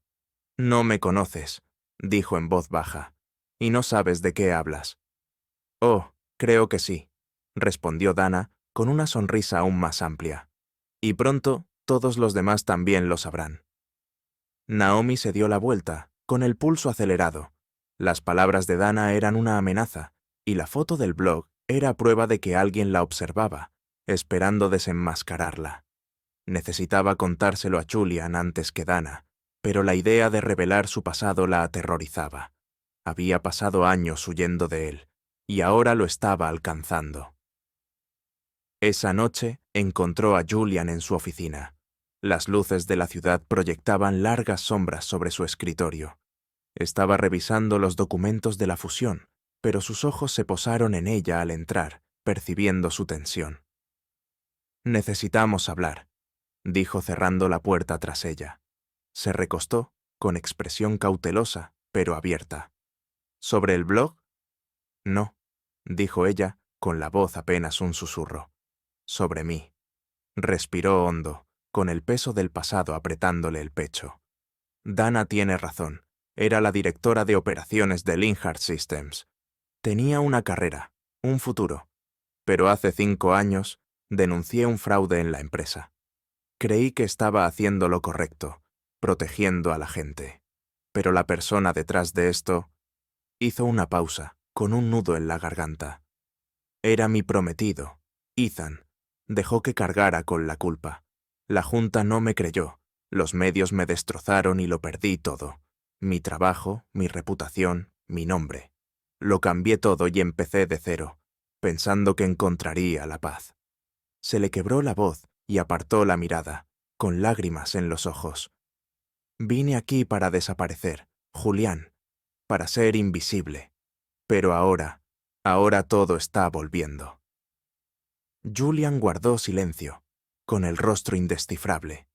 «No me conoces», dijo en voz baja, «y no sabes de qué hablas». «Oh, creo que sí», respondió Dana con una sonrisa aún más amplia. «Y pronto todos los demás también lo sabrán». Naomi se dio la vuelta, con el pulso acelerado. Las palabras de Dana eran una amenaza, y la foto del blog era prueba de que alguien la observaba, esperando desenmascararla. Necesitaba contárselo a Julian antes que Dana, pero la idea de revelar su pasado la aterrorizaba. Había pasado años huyendo de él, y ahora lo estaba alcanzando. Esa noche encontró a Julian en su oficina. Las luces de la ciudad proyectaban largas sombras sobre su escritorio. Estaba revisando los documentos de la fusión, pero sus ojos se posaron en ella al entrar, percibiendo su tensión. «Necesitamos hablar», dijo cerrando la puerta tras ella. Se recostó, con expresión cautelosa, pero abierta. «¿Sobre el blog?» «No», dijo ella, con la voz apenas un susurro. «Sobre mí». Respiró hondo, con el peso del pasado apretándole el pecho. Dana tiene razón. Era la directora de operaciones de Linhart Systems. Tenía una carrera, un futuro. Pero hace 5 años denuncié un fraude en la empresa. Creí que estaba haciendo lo correcto, protegiendo a la gente. Pero la persona detrás de esto hizo una pausa, con un nudo en la garganta. Era mi prometido, Ethan. Dejó que cargara con la culpa. La Junta no me creyó. Los medios me destrozaron y lo perdí todo. Mi trabajo, mi reputación, mi nombre. Lo cambié todo y empecé de cero, pensando que encontraría la paz. Se le quebró la voz y apartó la mirada, con lágrimas en los ojos. Vine aquí para desaparecer, Julián, para ser invisible. Pero ahora todo está volviendo. Julian guardó silencio, con el rostro indescifrable.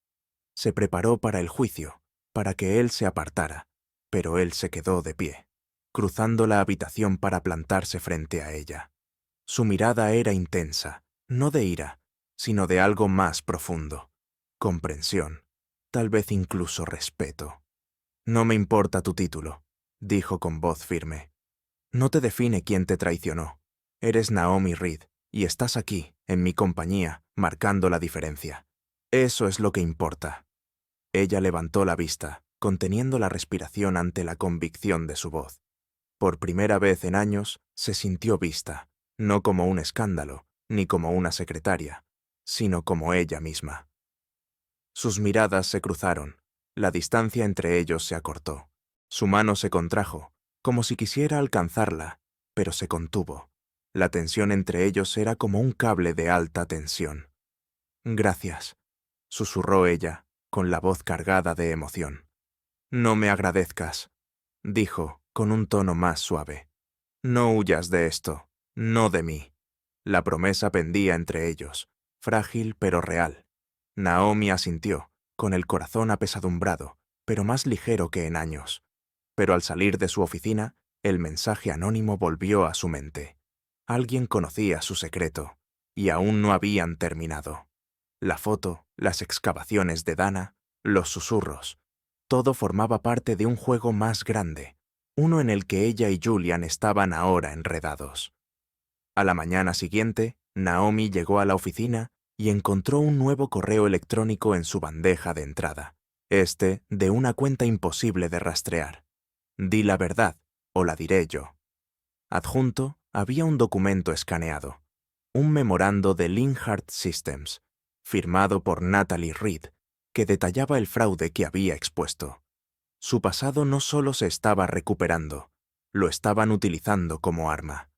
Se preparó para el juicio, para que él se apartara, pero él se quedó de pie, cruzando la habitación para plantarse frente a ella. Su mirada era intensa, no de ira, sino de algo más profundo. Comprensión, tal vez incluso respeto. «No me importa tu título», dijo con voz firme. «No te define quién te traicionó. Eres Naomi Reed, y estás aquí, en mi compañía, marcando la diferencia. Eso es lo que importa». Ella levantó la vista, conteniendo la respiración ante la convicción de su voz. Por primera vez en años se sintió vista, no como un escándalo, ni como una secretaria, sino como ella misma. Sus miradas se cruzaron, la distancia entre ellos se acortó. Su mano se contrajo, como si quisiera alcanzarla, pero se contuvo. La tensión entre ellos era como un cable de alta tensión. «Gracias», susurró ella, con la voz cargada de emoción. «No me agradezcas», dijo, con un tono más suave. «No huyas de esto, no de mí». La promesa pendía entre ellos, frágil pero real. Naomi asintió, con el corazón apesadumbrado, pero más ligero que en años. Pero al salir de su oficina, el mensaje anónimo volvió a su mente. Alguien conocía su secreto, y aún no habían terminado. La foto, las excavaciones de Dana, los susurros. Todo formaba parte de un juego más grande, uno en el que ella y Julian estaban ahora enredados. A la mañana siguiente, Naomi llegó a la oficina y encontró un nuevo correo electrónico en su bandeja de entrada. De una cuenta imposible de rastrear. Di la verdad, o la diré yo. Adjunto había un documento escaneado, un memorando de Linhart Systems, firmado por Natalie Reed, que detallaba el fraude que había expuesto. Su pasado no solo se estaba recuperando, lo estaban utilizando como arma.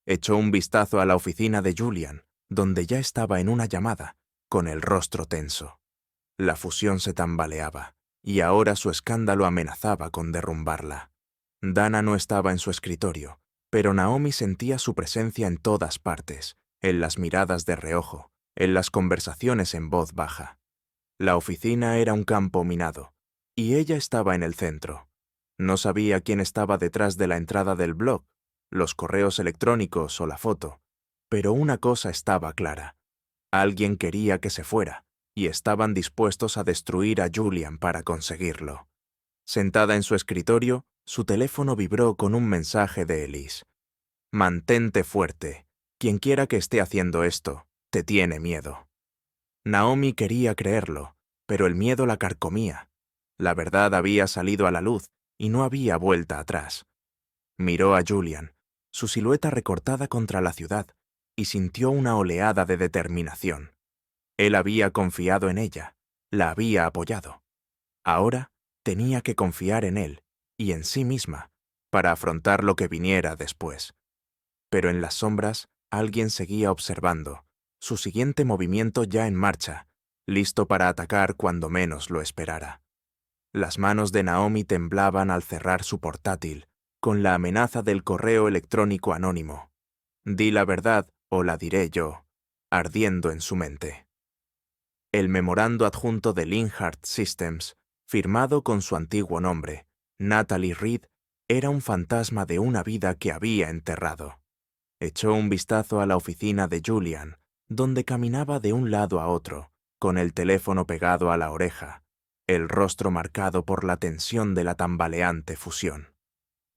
Echó un vistazo a la oficina de Julian, donde ya estaba en una llamada, con el rostro tenso. La fusión se tambaleaba, y ahora su escándalo amenazaba con derrumbarla. Dana no estaba en su escritorio, pero Naomi sentía su presencia en todas partes, en las miradas de reojo, en las conversaciones en voz baja. La oficina era un campo minado, y ella estaba en el centro. No sabía quién estaba detrás de la entrada del blog, los correos electrónicos o la foto, pero una cosa estaba clara. Alguien quería que se fuera, y estaban dispuestos a destruir a Julian para conseguirlo. Sentada en su escritorio, su teléfono vibró con un mensaje de Elise. «Mantente fuerte. Quien quiera que esté haciendo esto, te tiene miedo». Naomi quería creerlo, pero el miedo la carcomía. La verdad había salido a la luz y no había vuelta atrás. Miró a Julian, su silueta recortada contra la ciudad, y sintió una oleada de determinación. Él había confiado en ella, la había apoyado. Ahora tenía que confiar en él y en sí misma para afrontar lo que viniera después. Pero en las sombras alguien seguía observando, su siguiente movimiento ya en marcha, listo para atacar cuando menos lo esperara. Las manos de Naomi temblaban al cerrar su portátil, con la amenaza del correo electrónico anónimo. «Di la verdad o la diré yo», ardiendo en su mente. El memorando adjunto de Linhart Systems, firmado con su antiguo nombre, Natalie Reed, era un fantasma de una vida que había enterrado. Echó un vistazo a la oficina de Julian, donde caminaba de un lado a otro, con el teléfono pegado a la oreja, el rostro marcado por la tensión de la tambaleante fusión.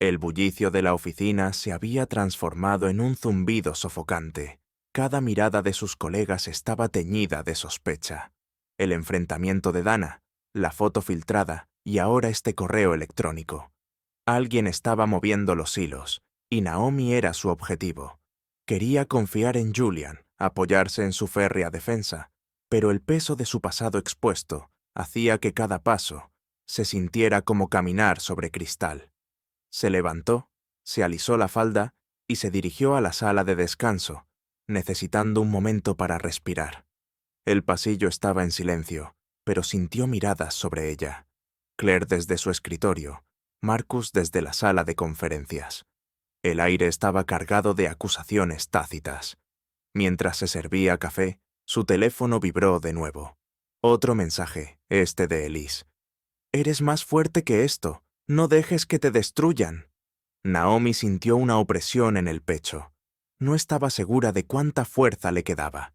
El bullicio de la oficina se había transformado en un zumbido sofocante. Cada mirada de sus colegas estaba teñida de sospecha. El enfrentamiento de Dana, la foto filtrada y ahora este correo electrónico. Alguien estaba moviendo los hilos, y Naomi era su objetivo. Quería confiar en Julian, apoyarse en su férrea defensa, pero el peso de su pasado expuesto hacía que cada paso se sintiera como caminar sobre cristal. Se levantó, se alisó la falda y se dirigió a la sala de descanso, necesitando un momento para respirar. El pasillo estaba en silencio, pero sintió miradas sobre ella. Claire desde su escritorio, Marcus desde la sala de conferencias. El aire estaba cargado de acusaciones tácitas. Mientras se servía café, su teléfono vibró de nuevo. Otro mensaje, de Elise. «Eres más fuerte que esto. No dejes que te destruyan». Naomi sintió una opresión en el pecho. No estaba segura de cuánta fuerza le quedaba.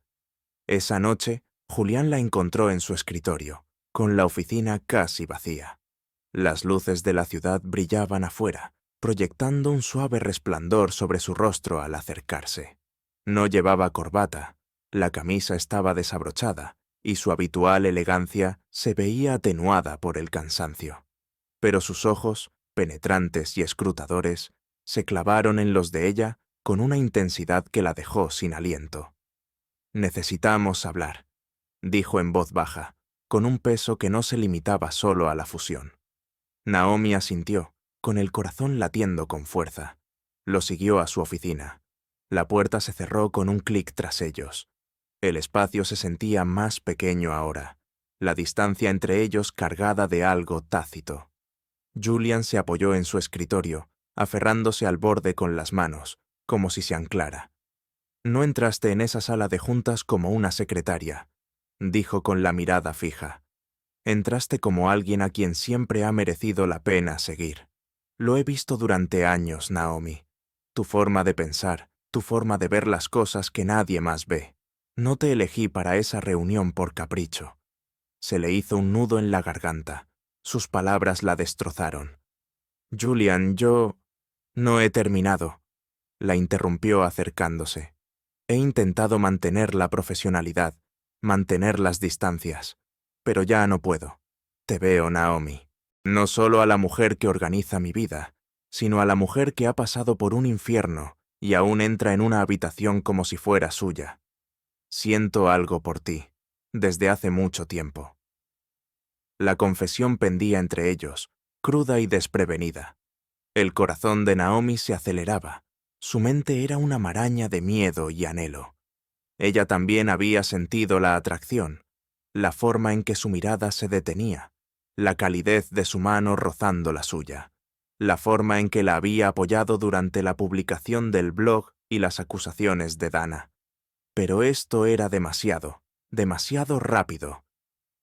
Esa noche, Julián la encontró en su escritorio, con la oficina casi vacía. Las luces de la ciudad brillaban afuera, proyectando un suave resplandor sobre su rostro al acercarse. No llevaba corbata, la camisa estaba desabrochada, y su habitual elegancia se veía atenuada por el cansancio. Pero sus ojos, penetrantes y escrutadores, se clavaron en los de ella con una intensidad que la dejó sin aliento. «Necesitamos hablar», dijo en voz baja, con un peso que no se limitaba solo a la fusión. Naomi asintió, con el corazón latiendo con fuerza. Lo siguió a su oficina. La puerta se cerró con un clic tras ellos. El espacio se sentía más pequeño ahora, la distancia entre ellos cargada de algo tácito. Julian se apoyó en su escritorio, aferrándose al borde con las manos, como si se anclara. «No entraste en esa sala de juntas como una secretaria», dijo con la mirada fija. «Entraste como alguien a quien siempre ha merecido la pena seguir. Lo he visto durante años, Naomi. Tu forma de pensar, tu forma de ver las cosas que nadie más ve. No te elegí para esa reunión por capricho. Se le hizo un nudo en la garganta. Sus palabras la destrozaron. Julian, yo... No he terminado, la interrumpió acercándose. He intentado mantener la profesionalidad, mantener las distancias, pero ya no puedo. Te veo, Naomi. No solo a la mujer que organiza mi vida, sino a la mujer que ha pasado por un infierno y aún entra en una habitación como si fuera suya. Siento algo por ti, desde hace mucho tiempo. La confesión pendía entre ellos, cruda y desprevenida. El corazón de Naomi se aceleraba. Su mente era una maraña de miedo y anhelo. Ella también había sentido la atracción, la forma en que su mirada se detenía, la calidez de su mano rozando la suya, la forma en que la había apoyado durante la publicación del blog y las acusaciones de Dana. Pero esto era demasiado, demasiado rápido.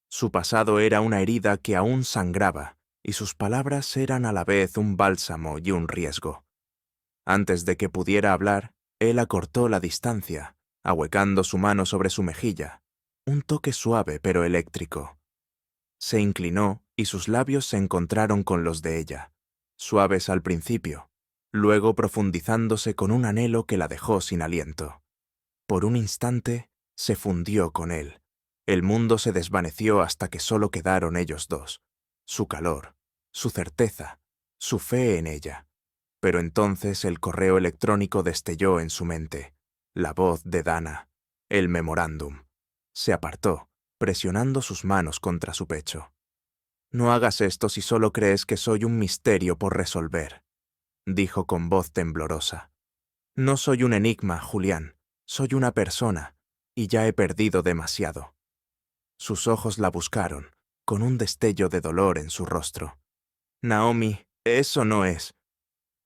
Su pasado era una herida que aún sangraba, y sus palabras eran a la vez un bálsamo y un riesgo. Antes de que pudiera hablar, él acortó la distancia, ahuecando su mano sobre su mejilla, un toque suave pero eléctrico. Se inclinó y sus labios se encontraron con los de ella, suaves al principio, luego profundizándose con un anhelo que la dejó sin aliento. Por un instante, se fundió con él. El mundo se desvaneció hasta que solo quedaron ellos dos, su calor, su certeza, su fe en ella. Pero entonces el correo electrónico destelló en su mente, la voz de Dana, el memorándum. Se apartó, presionando sus manos contra su pecho. «No hagas esto si solo crees que soy un misterio por resolver», dijo con voz temblorosa. «No soy un enigma, Julián. Soy una persona, y ya he perdido demasiado». Sus ojos la buscaron, con un destello de dolor en su rostro. «Naomi, eso no es».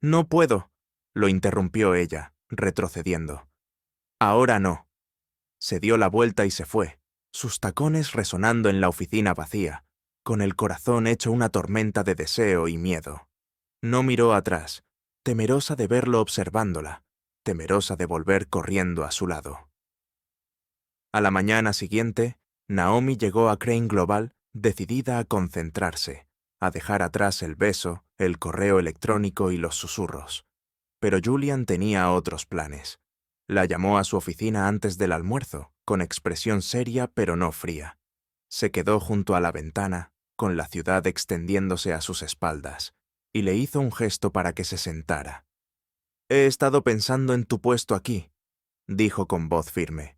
«No puedo», lo interrumpió ella, retrocediendo. «Ahora no». Se dio la vuelta y se fue, sus tacones resonando en la oficina vacía, con el corazón hecho una tormenta de deseo y miedo. No miró atrás, temerosa de verlo observándola, temerosa de volver corriendo a su lado. A la mañana siguiente, Naomi llegó a Crane Global decidida a concentrarse, a dejar atrás el beso, el correo electrónico y los susurros. Pero Julian tenía otros planes. La llamó a su oficina antes del almuerzo, con expresión seria pero no fría. Se quedó junto a la ventana, con la ciudad extendiéndose a sus espaldas, y le hizo un gesto para que se sentara. «He estado pensando en tu puesto aquí», dijo con voz firme.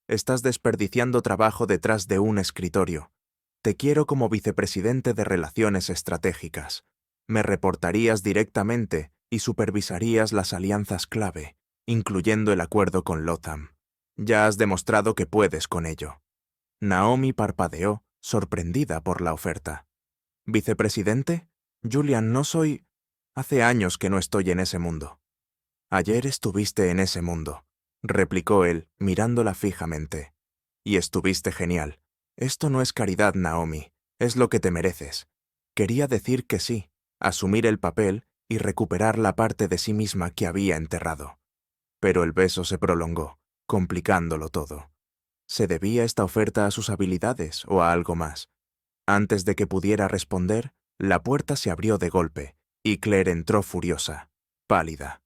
«Estás desperdiciando trabajo detrás de un escritorio. Te quiero como vicepresidente de Relaciones Estratégicas. Me reportarías directamente y supervisarías las alianzas clave, incluyendo el acuerdo con Lotham. Ya has demostrado que puedes con ello». Naomi parpadeó, sorprendida por la oferta. «¿Vicepresidente? Julian, no soy...» «Hace años que no estoy en ese mundo». «Ayer estuviste en ese mundo», replicó él, mirándola fijamente. «Y estuviste genial. Esto no es caridad, Naomi, es lo que te mereces». Quería decir que sí, asumir el papel y recuperar la parte de sí misma que había enterrado. Pero el beso se prolongó, complicándolo todo. ¿Se debía esta oferta a sus habilidades o a algo más? Antes de que pudiera responder, la puerta se abrió de golpe, y Claire entró furiosa, pálida.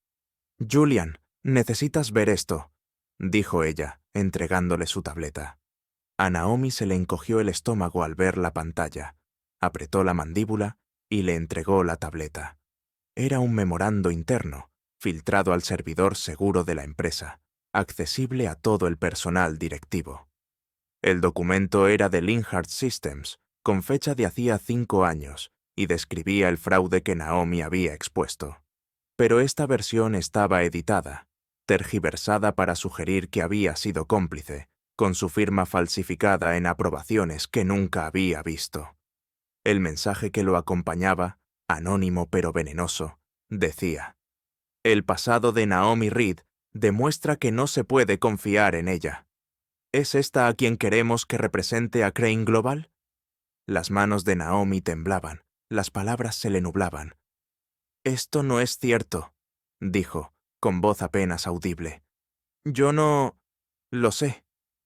«Julian, necesitas ver esto», dijo ella, entregándole su tableta. A Naomi se le encogió el estómago al ver la pantalla, apretó la mandíbula y le entregó la tableta. Era un memorando interno, filtrado al servidor seguro de la empresa, accesible a todo el personal directivo. El documento era de Linhart Systems, con fecha de hacía 5 años, y describía el fraude que Naomi había expuesto. Pero esta versión estaba editada, tergiversada para sugerir que había sido cómplice, con su firma falsificada en aprobaciones que nunca había visto. El mensaje que lo acompañaba, anónimo pero venenoso, decía: «El pasado de Naomi Reed demuestra que no se puede confiar en ella. ¿Es esta a quien queremos que represente a Crane Global?» Las manos de Naomi temblaban, las palabras se le nublaban. «Esto no es cierto», dijo, con voz apenas audible. «Yo no... lo sé».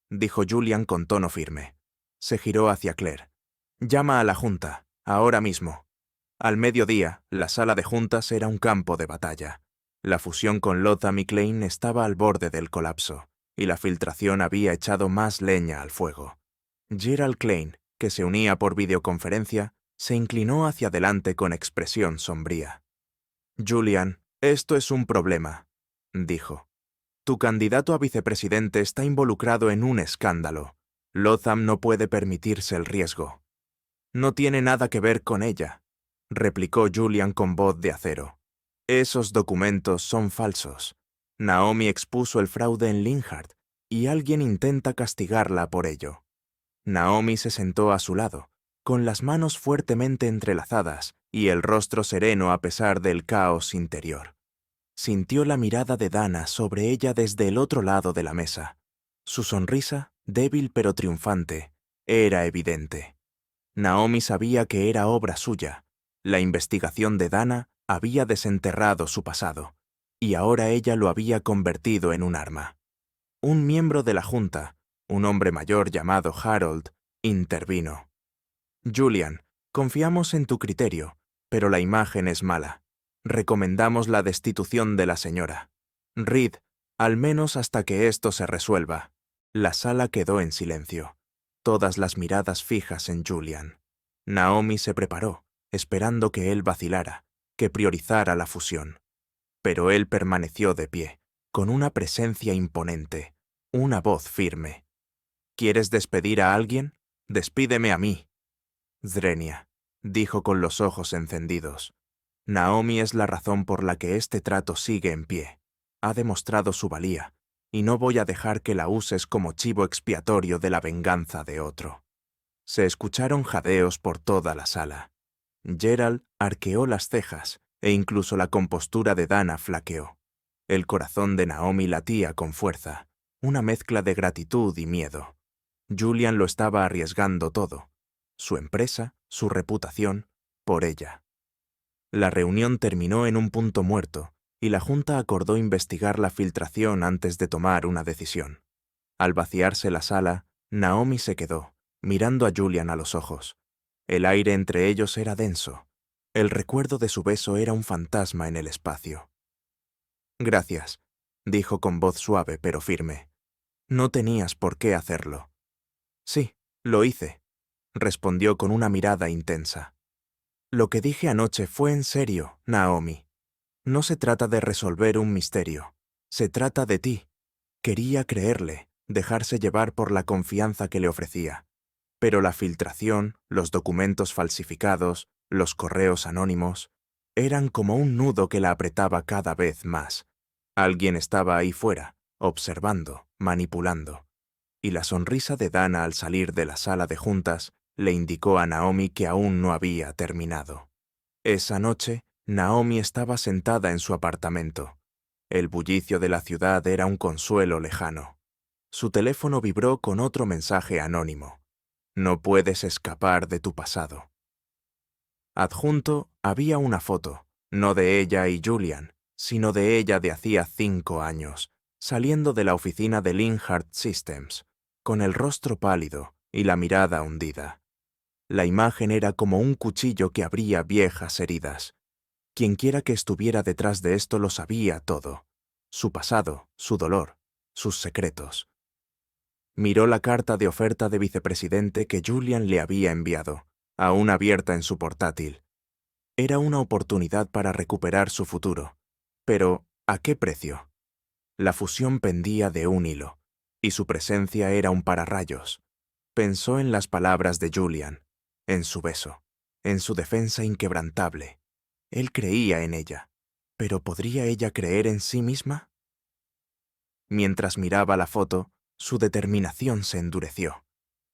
dijo Julian con tono firme. Se giró hacia Claire. «Llama a la junta, ahora mismo». Al mediodía, la sala de juntas era un campo de batalla. La fusión con Lotham y Klein estaba al borde del colapso, y la filtración había echado más leña al fuego. Gerald Klein, que se unía por videoconferencia, se inclinó hacia adelante con expresión sombría. «Julian, esto es un problema», dijo. «Tu candidato a vicepresidente está involucrado en un escándalo. Lotham no puede permitirse el riesgo». «No tiene nada que ver con ella», replicó Julian con voz de acero. «Esos documentos son falsos. Naomi expuso el fraude en Linhart y alguien intenta castigarla por ello». Naomi se sentó a su lado, con las manos fuertemente entrelazadas y el rostro sereno a pesar del caos interior. Sintió la mirada de Dana sobre ella desde el otro lado de la mesa. Su sonrisa, débil pero triunfante, era evidente. Naomi sabía que era obra suya. La investigación de Dana había desenterrado su pasado, y ahora ella lo había convertido en un arma. Un miembro de la junta, un hombre mayor llamado Harold, intervino. «Julian, confiamos en tu criterio, pero la imagen es mala. Recomendamos la destitución de la señora. Reed, al menos hasta que esto se resuelva». La sala quedó en silencio, todas las miradas fijas en Julian. Naomi se preparó, esperando que él vacilara, que priorizara la fusión. Pero él permaneció de pie, con una presencia imponente, una voz firme. «¿Quieres despedir a alguien? Despídeme a mí». «Zrenia», dijo con los ojos encendidos. «Naomi es la razón por la que este trato sigue en pie. Ha demostrado su valía, y no voy a dejar que la uses como chivo expiatorio de la venganza de otro». Se escucharon jadeos por toda la sala. Gerald arqueó las cejas, e incluso la compostura de Dana flaqueó. El corazón de Naomi latía con fuerza, una mezcla de gratitud y miedo. Julian lo estaba arriesgando todo, su empresa, su reputación, por ella. La reunión terminó en un punto muerto, y la Junta acordó investigar la filtración antes de tomar una decisión. Al vaciarse la sala, Naomi se quedó, mirando a Julian a los ojos. El aire entre ellos era denso. El recuerdo de su beso era un fantasma en el espacio. «Gracias», dijo con voz suave pero firme. «No tenías por qué hacerlo». «Sí, lo hice», respondió con una mirada intensa. «Lo que dije anoche fue en serio, Naomi. No se trata de resolver un misterio. Se trata de ti». Quería creerle, dejarse llevar por la confianza que le ofrecía. Pero la filtración, los documentos falsificados, los correos anónimos, eran como un nudo que la apretaba cada vez más. Alguien estaba ahí fuera, observando, manipulando. Y la sonrisa de Dana al salir de la sala de juntas le indicó a Naomi que aún no había terminado. Esa noche, Naomi estaba sentada en su apartamento. El bullicio de la ciudad era un consuelo lejano. Su teléfono vibró con otro mensaje anónimo. «No puedes escapar de tu pasado». Adjunto había una foto, no de ella y Julian, sino de ella de hacía 5 años, saliendo de la oficina de Linhart Systems, con el rostro pálido y la mirada hundida. La imagen era como un cuchillo que abría viejas heridas. Quienquiera que estuviera detrás de esto lo sabía todo. Su pasado, su dolor, sus secretos. Miró la carta de oferta de vicepresidente que Julian le había enviado, aún abierta en su portátil. Era una oportunidad para recuperar su futuro. Pero, ¿a qué precio? La fusión pendía de un hilo, y su presencia era un pararrayos. Pensó en las palabras de Julian, en su beso, en su defensa inquebrantable. Él creía en ella, pero ¿podría ella creer en sí misma? Mientras miraba la foto, su determinación se endureció.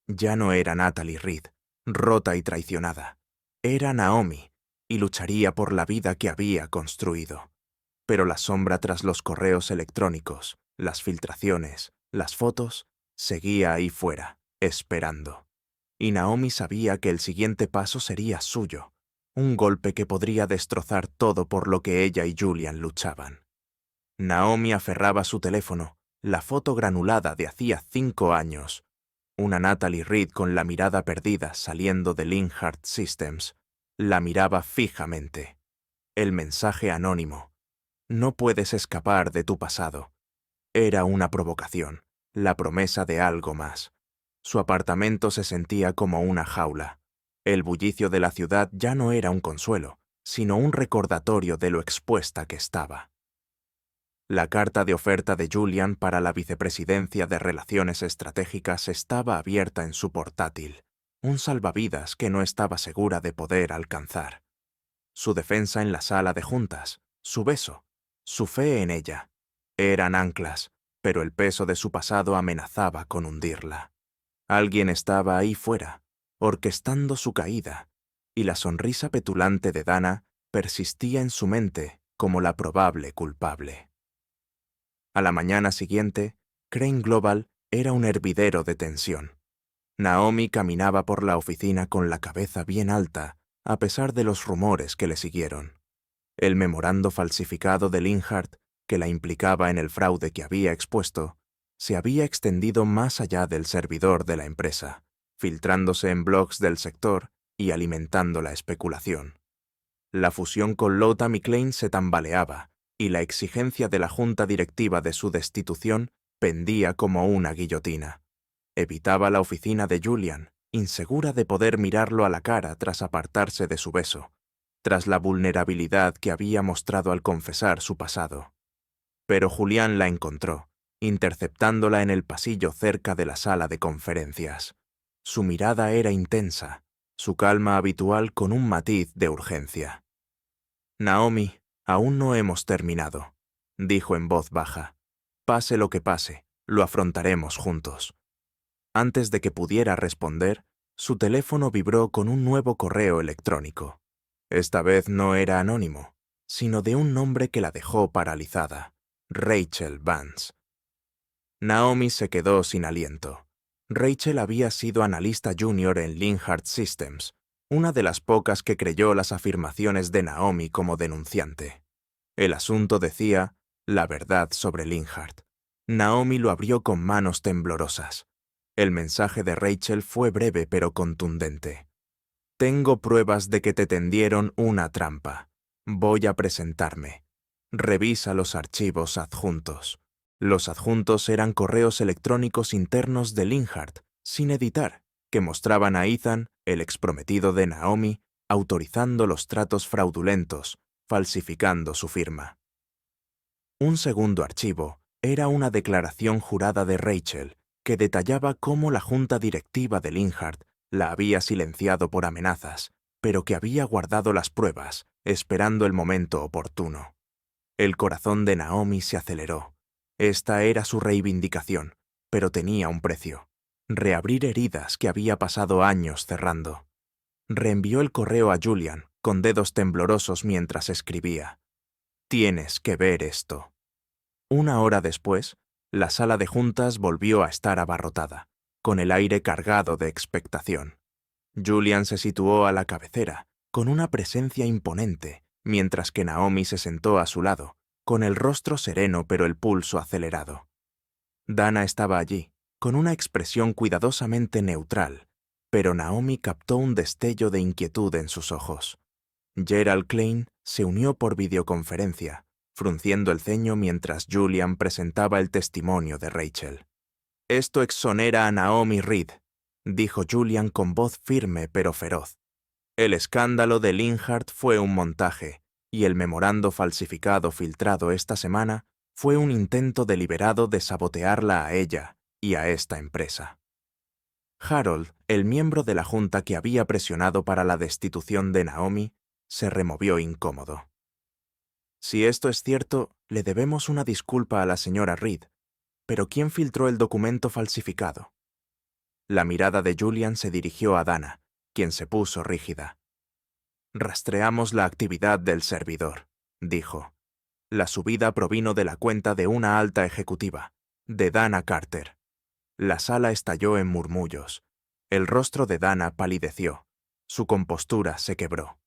Ya no era Natalie Reed, rota y traicionada. Era Naomi, y lucharía por la vida que había construido. Pero la sombra tras los correos electrónicos, las filtraciones, las fotos, seguía ahí fuera, esperando. Y Naomi sabía que el siguiente paso sería suyo, un golpe que podría destrozar todo por lo que ella y Julian luchaban. Naomi aferraba su teléfono, la foto granulada de hacía 5 años. Una Natalie Reed con la mirada perdida saliendo de Linhart Systems. La miraba fijamente. El mensaje anónimo. No puedes escapar de tu pasado. Era una provocación, la promesa de algo más. Su apartamento se sentía como una jaula. El bullicio de la ciudad ya no era un consuelo, sino un recordatorio de lo expuesta que estaba. La carta de oferta de Julian para la vicepresidencia de Relaciones Estratégicas estaba abierta en su portátil, un salvavidas que no estaba segura de poder alcanzar. Su defensa en la sala de juntas, su beso, su fe en ella, eran anclas, pero el peso de su pasado amenazaba con hundirla. Alguien estaba ahí fuera, orquestando su caída, y la sonrisa petulante de Dana persistía en su mente como la probable culpable. A la mañana siguiente, Crane Global era un hervidero de tensión. Naomi caminaba por la oficina con la cabeza bien alta, a pesar de los rumores que le siguieron. El memorando falsificado de Linhart, que la implicaba en el fraude que había expuesto, se había extendido más allá del servidor de la empresa, filtrándose en blogs del sector y alimentando la especulación. La fusión con Lothar McLean se tambaleaba, y la exigencia de la junta directiva de su destitución pendía como una guillotina. Evitaba la oficina de Julian, insegura de poder mirarlo a la cara tras apartarse de su beso, tras la vulnerabilidad que había mostrado al confesar su pasado. Pero Julián la encontró, interceptándola en el pasillo cerca de la sala de conferencias. Su mirada era intensa, su calma habitual con un matiz de urgencia. «Naomi, aún no hemos terminado», dijo en voz baja. «Pase lo que pase, lo afrontaremos juntos». Antes de que pudiera responder, su teléfono vibró con un nuevo correo electrónico. Esta vez no era anónimo, sino de un nombre que la dejó paralizada: Rachel Vance. Naomi se quedó sin aliento. Rachel había sido analista junior en Linhart Systems, una de las pocas que creyó las afirmaciones de Naomi como denunciante. El asunto decía la verdad sobre Linhart. Naomi lo abrió con manos temblorosas. El mensaje de Rachel fue breve pero contundente. «Tengo pruebas de que te tendieron una trampa. Voy a presentarme. Revisa los archivos adjuntos». Los adjuntos eran correos electrónicos internos de Linhart, sin editar, que mostraban a Ethan, el exprometido de Naomi, autorizando los tratos fraudulentos, falsificando su firma. Un segundo archivo era una declaración jurada de Rachel, que detallaba cómo la junta directiva de Linhart la había silenciado por amenazas, pero que había guardado las pruebas, esperando el momento oportuno. El corazón de Naomi se aceleró. Esta era su reivindicación, pero tenía un precio: reabrir heridas que había pasado años cerrando. Reenvió el correo a Julian, con dedos temblorosos mientras escribía. «Tienes que ver esto». 1 hora después, la sala de juntas volvió a estar abarrotada, con el aire cargado de expectación. Julian se situó a la cabecera, con una presencia imponente, mientras que Naomi se sentó a su lado, con el rostro sereno pero el pulso acelerado. Dana estaba allí, con una expresión cuidadosamente neutral, pero Naomi captó un destello de inquietud en sus ojos. Gerald Klein se unió por videoconferencia, frunciendo el ceño mientras Julian presentaba el testimonio de Rachel. «Esto exonera a Naomi Reed», dijo Julian con voz firme pero feroz. «El escándalo de Linhart fue un montaje, y el memorando falsificado filtrado esta semana fue un intento deliberado de sabotearla a ella y a esta empresa». Harold, el miembro de la junta que había presionado para la destitución de Naomi, se removió incómodo. «Si esto es cierto, le debemos una disculpa a la señora Reed. Pero ¿quién filtró el documento falsificado?» La mirada de Julian se dirigió a Dana, quien se puso rígida. «Rastreamos la actividad del servidor», dijo. «La subida provino de la cuenta de una alta ejecutiva, de Dana Carter». La sala estalló en murmullos. El rostro de Dana palideció. Su compostura se quebró.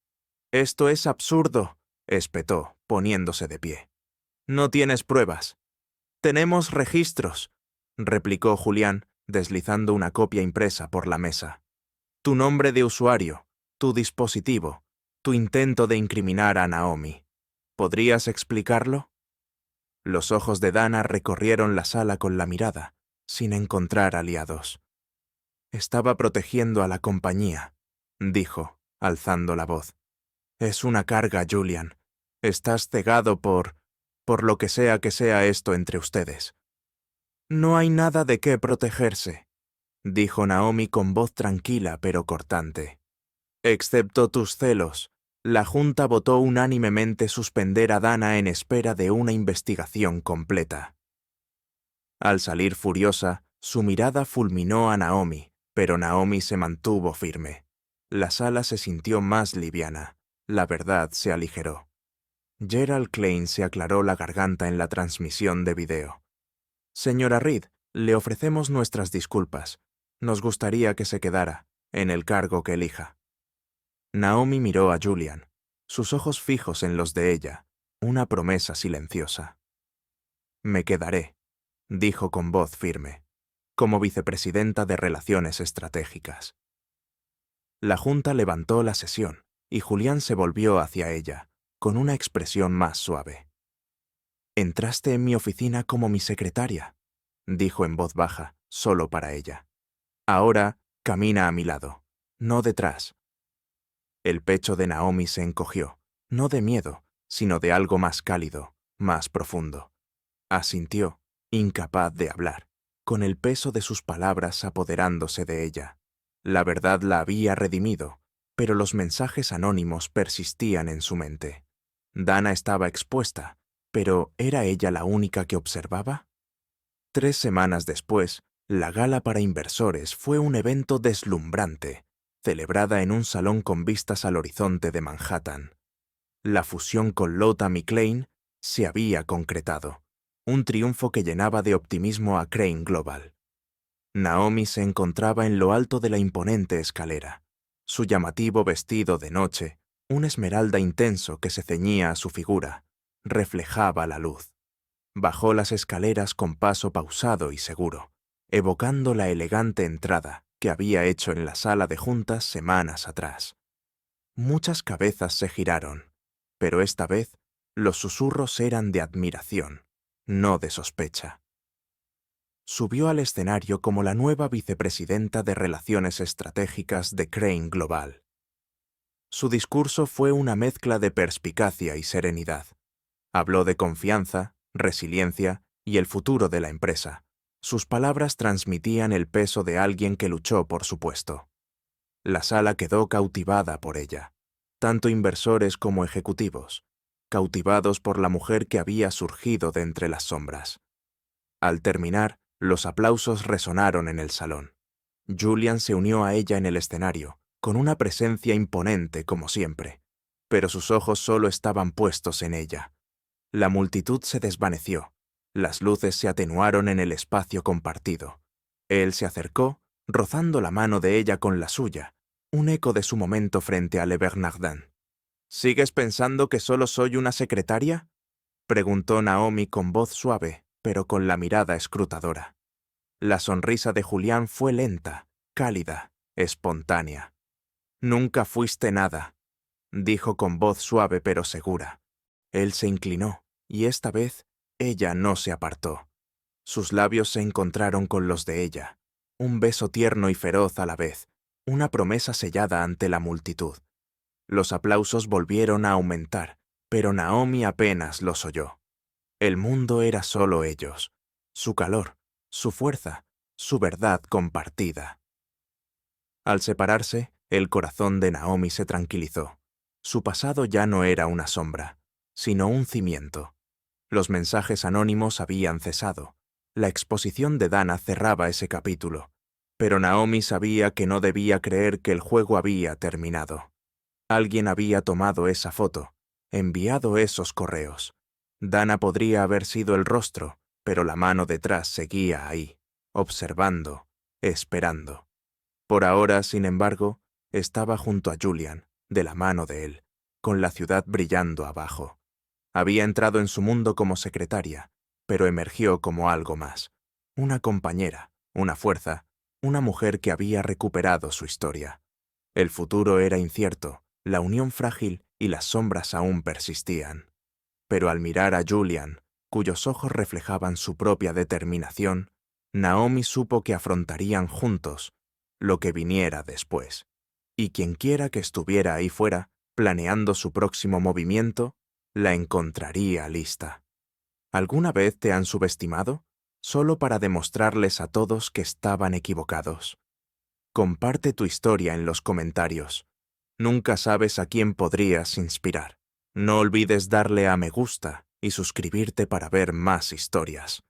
«Esto es absurdo», espetó, poniéndose de pie. «No tienes pruebas». Tenemos registros, replicó Julián, deslizando una copia impresa por la mesa. Tu nombre de usuario, tu dispositivo, tu intento de incriminar a Naomi. ¿Podrías explicarlo? Los ojos de Dana recorrieron la sala con la mirada, sin encontrar aliados. Estaba protegiendo a la compañía, dijo, alzando la voz. Es una carga, Julian. Estás cegado por lo que sea esto entre ustedes. No hay nada de qué protegerse, dijo Naomi con voz tranquila pero cortante. Excepto tus celos, la Junta votó unánimemente suspender a Dana en espera de una investigación completa. Al salir furiosa, su mirada fulminó a Naomi, pero Naomi se mantuvo firme. La sala se sintió más liviana. La verdad se aligeró. Gerald Klein se aclaró la garganta en la transmisión de video. Señora Reed, le ofrecemos nuestras disculpas. Nos gustaría que se quedara, en el cargo que elija. Naomi miró a Julian, sus ojos fijos en los de ella, una promesa silenciosa. Me quedaré, dijo con voz firme, como vicepresidenta de Relaciones Estratégicas. La Junta levantó la sesión y Julián se volvió hacia ella, con una expresión más suave. «Entraste en mi oficina como mi secretaria», dijo en voz baja, solo para ella. «Ahora camina a mi lado, no detrás». El pecho de Naomi se encogió, no de miedo, sino de algo más cálido, más profundo. Asintió, incapaz de hablar, con el peso de sus palabras apoderándose de ella. La verdad la había redimido, pero los mensajes anónimos persistían en su mente. Dana estaba expuesta, pero ¿era ella la única que observaba? 3 semanas después, la gala para inversores fue un evento deslumbrante, celebrada en un salón con vistas al horizonte de Manhattan. La fusión con Lothar Klein se había concretado, un triunfo que llenaba de optimismo a Crane Global. Naomi se encontraba en lo alto de la imponente escalera. Su llamativo vestido de noche, un esmeralda intenso que se ceñía a su figura, reflejaba la luz. Bajó las escaleras con paso pausado y seguro, evocando la elegante entrada que había hecho en la sala de juntas semanas atrás. Muchas cabezas se giraron, pero esta vez los susurros eran de admiración, no de sospecha. Subió al escenario como la nueva vicepresidenta de Relaciones Estratégicas de Crane Global. Su discurso fue una mezcla de perspicacia y serenidad. Habló de confianza, resiliencia y el futuro de la empresa. Sus palabras transmitían el peso de alguien que luchó por su puesto. La sala quedó cautivada por ella, tanto inversores como ejecutivos, cautivados por la mujer que había surgido de entre las sombras. Al terminar, los aplausos resonaron en el salón. Julian se unió a ella en el escenario, con una presencia imponente como siempre, pero sus ojos solo estaban puestos en ella. La multitud se desvaneció, las luces se atenuaron en el espacio compartido. Él se acercó, rozando la mano de ella con la suya, un eco de su momento frente a Le Bernardin. «¿Sigues pensando que solo soy una secretaria?», preguntó Naomi con voz suave, pero con la mirada escrutadora. La sonrisa de Julián fue lenta, cálida, espontánea. «Nunca fuiste nada», dijo con voz suave pero segura. Él se inclinó, y esta vez ella no se apartó. Sus labios se encontraron con los de ella, un beso tierno y feroz a la vez, una promesa sellada ante la multitud. Los aplausos volvieron a aumentar, pero Naomi apenas los oyó. El mundo era solo ellos, su calor, su fuerza, su verdad compartida. Al separarse, el corazón de Naomi se tranquilizó. Su pasado ya no era una sombra, sino un cimiento. Los mensajes anónimos habían cesado. La exposición de Dana cerraba ese capítulo, pero Naomi sabía que no debía creer que el juego había terminado. Alguien había tomado esa foto, enviado esos correos. Dana podría haber sido el rostro, pero la mano detrás seguía ahí, observando, esperando. Por ahora, sin embargo, estaba junto a Julian, de la mano de él, con la ciudad brillando abajo. Había entrado en su mundo como secretaria, pero emergió como algo más. Una compañera, una fuerza, una mujer que había recuperado su historia. El futuro era incierto, la unión frágil y las sombras aún persistían. Pero al mirar a Julian, cuyos ojos reflejaban su propia determinación, Naomi supo que afrontarían juntos lo que viniera después. Y quienquiera que estuviera ahí fuera, planeando su próximo movimiento, la encontraría lista. ¿Alguna vez te han subestimado? Solo para demostrarles a todos que estaban equivocados. Comparte tu historia en los comentarios. Nunca sabes a quién podrías inspirar. No olvides darle a me gusta y suscribirte para ver más historias.